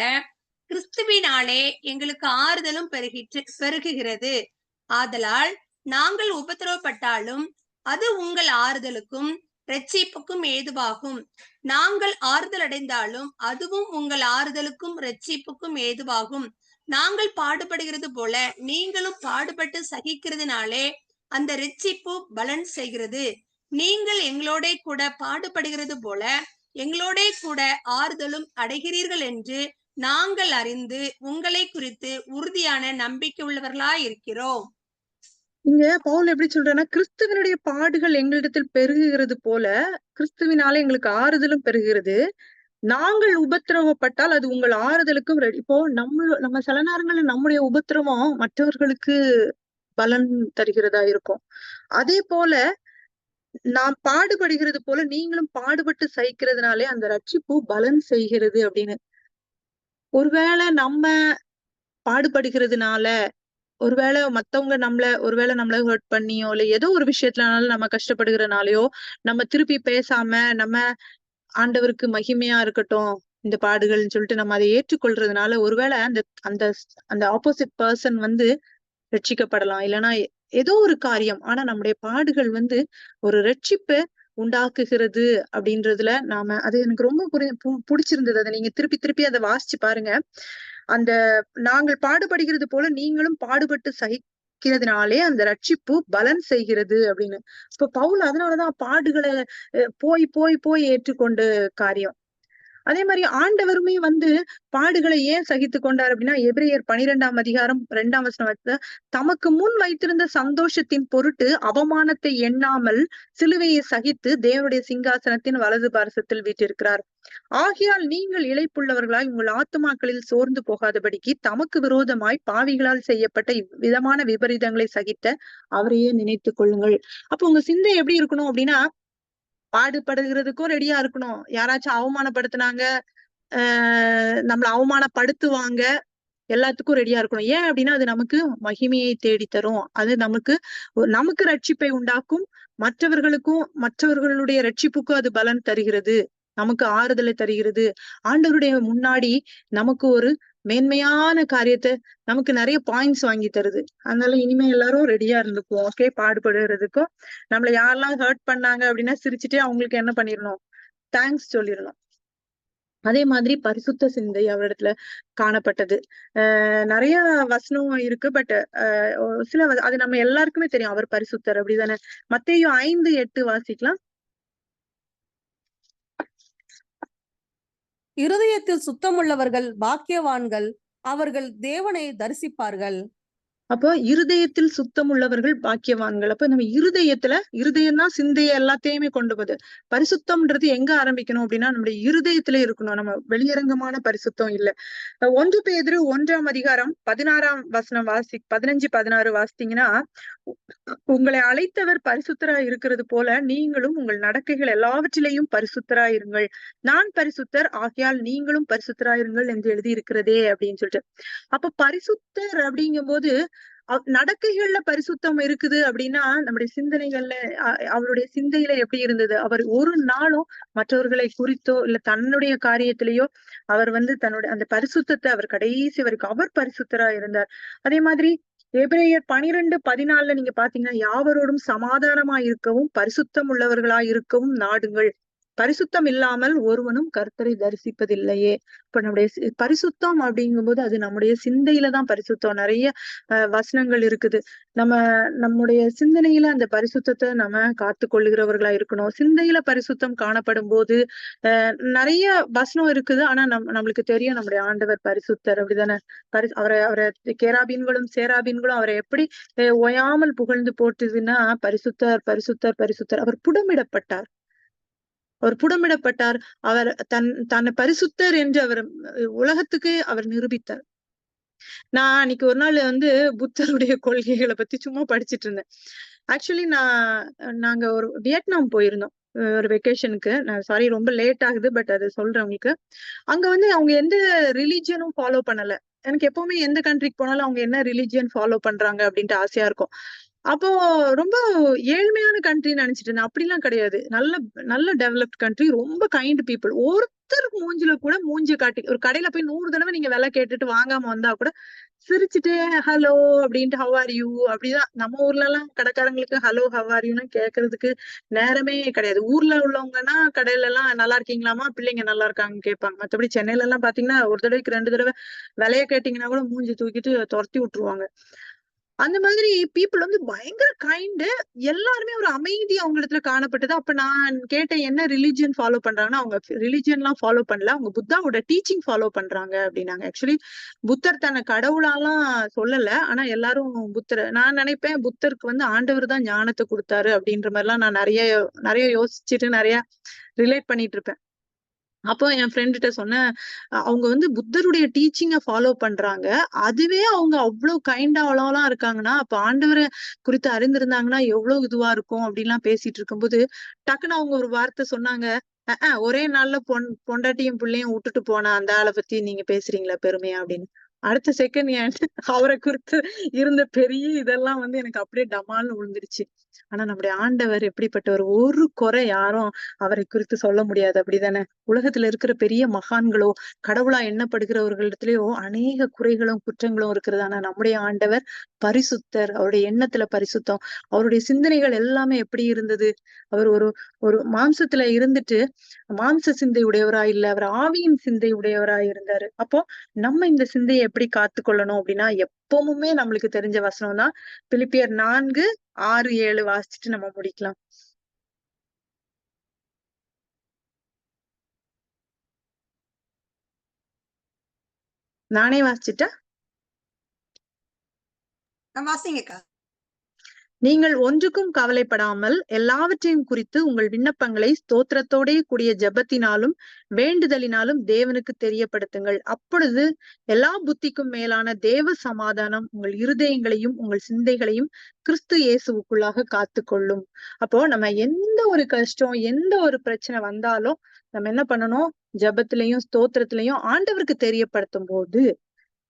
கிறிஸ்துவினாலே எங்களுக்கு ஆறுதலும் பெருகுகிறது. ஆதலால் நாங்கள் உபத்திரவப்பட்டாலும் அது உங்கள் ஆறுதலுக்கும் இரட்சிப்புக்கும் ஏதுவாகும். நாங்கள் ஆறுதல் அடைந்தாலும் அதுவும் உங்கள் ஆறுதலுக்கும் இரட்சிப்புக்கும் ஏதுவாகும். நாங்கள் பாடுபடுகிறது போல நீங்களும் பாடுபட்டு சகிக்கிறதுனாலே அந்த இரட்சிப்பு பலன் செய்கிறது. நீங்கள் எங்களோட கூட பாடுபடுகிறது போல எங்களோட கூட ஆறுதலும் அடைகிறீர்கள் என்று நாங்கள் அறிந்து உங்களை குறித்து உறுதியான நம்பிக்கை உள்ளவர்களாய் இருக்கிறோம். இங்க பவுல் எப்படி சொல்றேன்னா, கிறிஸ்துவனுடைய பாடுகள் எங்களிடத்தில் பெருகுகிறது போல கிறிஸ்துவினால எங்களுக்கு ஆறுதலும் பெருகிறது. நாங்கள் உபத்திரவப்பட்டால் அது உங்கள் ஆறுதலுக்கும் இப்போ நம்ம சில நேரங்கள்ல நம்முடைய உபத்திரவம் மற்றவர்களுக்கு பலன் தருகிறதா இருக்கும். அதே போல நாம் பாடுபடுகிறது போல நீங்களும் பாடுபட்டு சகிக்கிறதுனாலே அந்த ரட்சிப்பு பலன் செய்கிறது அப்படின்னு. ஒருவேளை நம்ம பாடுபடுகிறதுனால, ஒருவேளை மத்தவங்க ஒருவேளை நம்மள ஹர்ட் பண்ணியோ இல்ல ஏதோ ஒரு விஷயத்துலனாலும் நம்ம கஷ்டப்படுகிறனாலயோ நம்ம திருப்பி பேசாம நம்ம ஆண்டவருக்கு மகிமையா இருக்கட்டும் இந்த பாடுகள்னு சொல்லிட்டு நம்ம அதை ஏற்றுக்கொள்றதுனால ஒருவேளை அந்த அந்த அந்த ஆப்போசிட் பர்சன் ரட்சிக்கப்படலாம். இல்லைன்னா ஏதோ ஒரு காரியம். ஆனா நம்முடைய பாடுகள் ஒரு ரட்சிப்பை உண்டாக்குகிறது அப்படின்றதுல அது எனக்கு ரொம்ப புடிச்சிருந்தது. அதை நீங்க திருப்பி திருப்பி அதை வாசிச்சு பாருங்க. அந்த நாங்கள் பாடுபடுகிறது போல நீங்களும் பாடுபட்டு சகிக்கிறதுனாலே அந்த ரட்சிப்பு பலன் செய்கிறது அப்படின்னு. இப்ப பவுல் அதனாலதான் பாடுகளை போய் போய் போய் ஏற்றுக்கொண்டு காரியம். அதே மாதிரி ஆண்டவருமே பாடுகளை ஏன் சகித்து கொண்டார் அப்படின்னா, எபிரேயர் 12ஆம் அதிகாரம் 2ஆம் வசனம், தமக்கு முன் வைத்திருந்த சந்தோஷத்தின் பொருட்டு அவமானத்தை எண்ணாமல் சிலுவையை சகித்து தேவனுடைய சிங்காசனத்தின் வலது பார்சத்தில் வீற்றிருக்கிறார். ஆகையால் நீங்கள் இளைப்புள்ளவர்களாய் உங்கள் ஆத்துமாக்களில் சோர்ந்து போகாதபடிக்கு தமக்கு விரோதமாய் பாவிகளால் செய்யப்பட்ட விதமான விபரீதங்களை சகித்த அவரையே நினைத்துக் கொள்ளுங்கள். அப்போ உங்க சிந்தை எப்படி இருக்கணும் அப்படின்னா, பாடுபடுகிறதுக்கும் ரெடியா இருக்கணும். யாராச்சும் அவமானப்படுத்தினாங்க, நம்மள அவமானப்படுத்துவாங்க, எல்லாத்துக்கும் ரெடியா இருக்கணும். ஏன் அப்படின்னா அது நமக்கு மகிமையை தேடி தரும். அது நமக்கு ரட்சிப்பை உண்டாக்கும், மற்றவர்களுடைய ரட்சிப்புக்கும் அது பலன் தருகிறது, நமக்கு ஆறுதலை தருகிறது. ஆண்டவருடைய முன்னாடி நமக்கு ஒரு மேன்மையான காரியத்தை நமக்கு நிறைய பாயிண்ட்ஸ் வாங்கி தருது. அதனால இனிமே எல்லாரும் ரெடியா இருந்துக்குவோம். ஓகே, பாடுபடுறதுக்கும் நம்மள யாரெல்லாம் ஹர்ட் பண்ணாங்க அப்படின்னா சிரிச்சுட்டே அவங்களுக்கு என்ன பண்ணிடணும், தேங்க்ஸ் சொல்லிடணும். அதே மாதிரி பரிசுத்த சிந்தை அவரிடத்துல காணப்பட்டது. நிறைய வசனம் இருக்கு. பட் அது நம்ம எல்லாருக்குமே தெரியும், அவர் பரிசுத்தர் அப்படிதானே. மத்தேயு 5:8 வாசிக்கலாம். இருதயத்தில் சுத்தமுள்ளவர்கள் பாக்கியவான்கள், அவர்கள் தேவனை தரிசிப்பார்கள். அப்போ இருதயத்தில் சுத்தம் உள்ளவர்கள் பாக்கியவான்கள். அப்ப நம்ம இருதயம் தான் சிந்தைய எல்லாத்தையுமே கொண்டு போகுது. பரிசுத்தம்ன்றது எங்க ஆரம்பிக்கணும் அப்படின்னா நம்முடைய இருதயத்துல இருக்கணும். நம்ம வெளியரங்கமான பரிசுத்தம் இல்ல. 1 பேதுரு 1ஆம் அதிகாரம் 16ஆம் வசனம் 15-16 வாசித்தீங்கன்னா, உங்களை அழைத்தவர் பரிசுத்தராய் இருக்கிறது போல நீங்களும் உங்கள் நடக்கைகள் எல்லாவற்றிலையும் பரிசுத்தராய் இருங்கள். நான் பரிசுத்தர் ஆகையால் நீங்களும் பரிசுத்தராயிருங்கள் என்று எழுதி இருக்கிறதே அப்படின்னு சொல்லிட்டு. அப்ப பரிசுத்தர் அப்படிங்கும் போது நடக்கைகள்ல பரிசுத்தம் இருக்குது அப்படின்னா நம்முடைய சிந்தனைகள்ல அவருடைய சிந்தையில எப்படி இருந்தது, அவர் ஒரு நாளும் மற்றவர்களை குறித்தோ இல்ல தன்னுடைய காரியத்திலேயோ அவர் தன்னுடைய அந்த பரிசுத்தத்தை அவர் கடைசி வரைக்கும் அவர் பரிசுத்தரா இருந்தார். அதே மாதிரி எபிரேயர் 12:14 நீங்க பாத்தீங்கன்னா, யாவரோடும் சமாதானமா இருக்கவும் பரிசுத்தம் உள்ளவர்களாய் இருக்கவும் நாடுங்கள், பரிசுத்தம் இல்லாமல் ஒருவனும் கர்த்தரை தரிசிப்பதில்லையே. இப்ப நம்முடைய பரிசுத்தம் அப்படிங்கும்போது அது நம்முடைய சிந்தையில தான் பரிசுத்தம். நிறைய வசனங்கள் இருக்குது. நம்முடைய சிந்தனையில அந்த பரிசுத்தத்தை நம்ம காத்து கொள்ளுகிறவர்களா இருக்கணும். சிந்தையில பரிசுத்தம் காணப்படும் போது நிறைய வசனம் இருக்குது. ஆனா நம்மளுக்கு தெரியும் நம்முடைய ஆண்டவர் பரிசுத்தர் அப்படிதானே. அவரை கேராபீன்களும் சேராபீன்களும் அவரை எப்படி ஓயாமல் புகழ்ந்து போட்டுதுன்னா, பரிசுத்தர் பரிசுத்தர் பரிசுத்தர். அவர் புடமிடப்பட்டார். அவர் தன்னை பரிசுத்தர் என்று அவர் உலகத்துக்கு அவர் நிரூபித்தார். நான் அன்னைக்கு ஒரு நாள் புத்தருடைய கொள்கைகளை பத்தி சும்மா படிச்சுட்டு இருந்தேன். ஆக்சுவலி நாங்க ஒரு வியட்நாம் போயிருந்தோம் ஒரு வெக்கேஷனுக்கு. நான் சாரி ரொம்ப லேட் ஆகுது, பட் அது சொல்றேன் உங்களுக்கு. அங்க அவங்க எந்த ரிலிஜியனும் ஃபாலோ பண்ணல. எனக்கு எப்பவுமே எந்த கண்ட்ரிக்கு போனாலும் அவங்க என்ன ரிலிஜியன் ஃபாலோ பண்றாங்க அப்படின்ட்டு ஆசையா இருக்கும். அப்போ ரொம்ப ஏழ்மையான கண்ட்ரின்னு நினைச்சிட்டு இருந்தேன். அப்படிலாம் கிடையாது. நல்ல டெவலப்ட் கண்ட்ரி, ரொம்ப கைண்ட் பீப்புள். ஒருத்தருக்கு மூஞ்சில கூட மூஞ்சிய காட்டி ஒரு கடையில போய் 100 தடவை நீங்க விலை கேட்டுட்டு வாங்காம வந்தா கூட சிரிச்சுட்டே ஹலோ அப்படின்ட்டு ஹவ் ஆர் யூ அப்படிதான். நம்ம ஊர்ல எல்லாம் கடைக்காரங்களுக்கு ஹலோ ஹவ் ஆர் யூன்னு கேட்கறதுக்கு நேரமே கிடையாது. ஊர்ல உள்ளவங்கன்னா கடையில எல்லாம் நல்லா இருக்கீங்களாமா, பிள்ளைங்க நல்லா இருக்காங்கன்னு கேட்பாங்க. மத்தபடி சென்னையில எல்லாம் பாத்தீங்கன்னா ஒரு தடவைக்கு 2 தடவை விலைய கேட்டீங்கன்னா கூட மூஞ்சி தூக்கிட்டு துரத்தி விட்டுருவாங்க. அந்த மாதிரி பீப்புள் வந்து பயங்கர கைண்டு. எல்லாருமே ஒரு அமைதி அவங்க இடத்துல காணப்பட்டது. அப்ப நான் கேட்டேன், என்ன ரிலிஜியன் ஃபாலோ பண்றாங்கன்னா, அவங்க ரிலிஜியன் எல்லாம் ஃபாலோ பண்ணல, அவங்க புத்தாவோட டீச்சிங் ஃபாலோ பண்றாங்க அப்படின்னாங்க. ஆக்சுவலி புத்தர் தன்னை கடவுளாலாம் சொல்லல. ஆனா எல்லாரும் நான் நினைப்பேன் புத்தருக்கு வந்து ஆண்டவர் தான் ஞானத்தை கொடுத்தாரு அப்படின்ற மாதிரி எல்லாம் நான் நிறைய நிறைய யோசிச்சுட்டு நிறைய ரிலேட் பண்ணிட்டு இருப்பேன். அப்போ என் ஃப்ரெண்ட்ட சொன்னேன், அவங்க வந்து புத்தருடைய டீச்சிங்க ஃபாலோ பண்றாங்க. அதுவே அவங்க அவ்ளோ கைண்டாவலாம் இருக்காங்கன்னா, அப்ப ஆண்டவர குறித்து அறிந்திருந்தாங்கன்னா எவ்வளவு இதுவா இருக்கும் அப்படின்லாம் பேசிட்டு இருக்கும்போது, டக்குன்னு அவங்க ஒரு வார்த்தை சொன்னாங்க. ஒரே நாள்ல பொண்டாட்டியும் புள்ளையும் விட்டுட்டு போன அந்த ஆள பத்தி நீங்க பேசுறீங்களா பெருமையா அப்படின்னு. அடுத்த செகண்ட் அவரை குறித்து இருந்த பெரிய இதெல்லாம் வந்து எனக்கு அப்படியே டமால்னு விழுந்துருச்சு. ஆனா நம்முடைய ஆண்டவர் எப்படிப்பட்டவர்? ஒரு குறை யாரும் அவரை குறித்து சொல்ல முடியாது. அப்படிதானே? உலகத்துல இருக்கிற பெரிய மகான்களோ, கடவுளா எண்ணப்படுகிறவர்களிடத்திலயோ அநேக குறைகளும், குற்றங்களும் இருக்கிறது. ஆனா நம்முடைய ஆண்டவர் பரிசுத்தர். அவருடைய எண்ணத்துல பரிசுத்தம். அவருடைய சிந்தனைகள் எல்லாமே எப்படி இருந்தது? அவர் ஒரு ஒரு மாம்சத்துல இருந்துட்டு, மாம்ச சிந்தை உடையவராய் இல்ல. அவர் ஆவியின் சிந்தை உடையவராய் இருந்தாரு. அப்போ நம்ம இந்த சிந்தையை எப்படி காத்துக்கொள்ளணும் அப்படின்னா, எப்பவுமே நம்மளுக்கு தெரிஞ்ச வசனம் தான். பிலிப்பியர் 4, 6, 7 வாசிச்சுட்டு நம்ம முடிக்கலாம். நானே வாசிச்சுட்டா? வாசிங்கக்கா. நீங்கள் ஒன்றுக்கும் கவலைப்படாமல் எல்லாவற்றையும் குறித்து உங்கள் விண்ணப்பங்களை ஸ்தோத்திரத்தோடே கூடிய ஜெபத்தினாலும் வேண்டுதலினாலும் தேவனுக்கு தெரியப்படுத்துங்கள். அப்பொழுது எல்லா புத்திக்கும் மேலான தேவ சமாதானம் உங்கள் இருதயங்களையும் உங்கள் சிந்தைகளையும் கிறிஸ்து இயேசுவுக்குள்ளாக காத்துக்கொள்ளும். அப்போ நம்ம எந்த ஒரு கஷ்டம், எந்த ஒரு பிரச்சனை வந்தாலும் நம்ம என்ன பண்ணணும்? ஜெபத்திலையும் ஸ்தோத்திரத்திலையும் ஆண்டவருக்கு தெரியப்படுத்தும் போது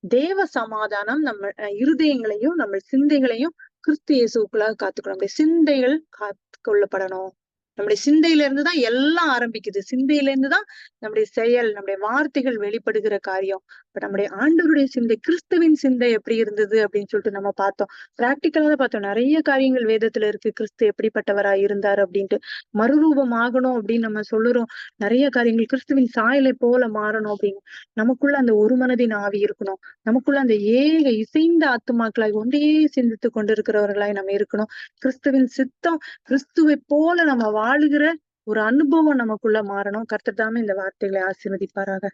தேவ சமாதானம் நம்ம இருதயங்களையும் நம்ம சிந்தைகளையும் கிறிஸ்து இயேசுக்குள்ளாக காத்துக்கணும். நம்முடைய சிந்தைகள் காத்து கொள்ளப்படணும். நம்முடைய சிந்தையில இருந்துதான் எல்லாம் ஆரம்பிக்குது. சிந்தையில இருந்துதான் நம்முடைய செயல், நம்முடைய வார்த்தைகள் வெளிப்படுகிற காரியம். இப்ப நம்முடைய ஆண்டவருடைய சிந்தை, கிறிஸ்துவின் சிந்தை எப்படி இருந்தது அப்படின்னு சொல்லிட்டு நம்ம பார்த்தோம். பிராக்டிக்கலா தான் பார்த்தோம். நிறைய காரியங்கள் வேதத்துல இருக்கு. கிறிஸ்து எப்படிப்பட்டவரா இருந்தார் அப்படின்ட்டு. மறுரூபம் ஆகணும் அப்படின்னு நம்ம சொல்லுறோம். நிறைய காரியங்கள் கிறிஸ்துவின் சாயலை போல மாறணும் அப்படின்னு. நமக்குள்ள அந்த ஒரு மனதின் ஆவி இருக்கணும். நமக்குள்ள அந்த ஏக இசைந்த ஆத்துமாக்களாய் ஒன்றே சிந்தித்து கொண்டிருக்கிறவர்களாய் நம்ம இருக்கணும். கிறிஸ்துவின் சித்தம், கிறிஸ்துவை போல நம்ம வாழுகிற ஒரு அனுபவம் நமக்குள்ள மாறணும். கர்த்தர் தாமே இந்த வார்த்தைகளை ஆசீர்வதிப்பாராக.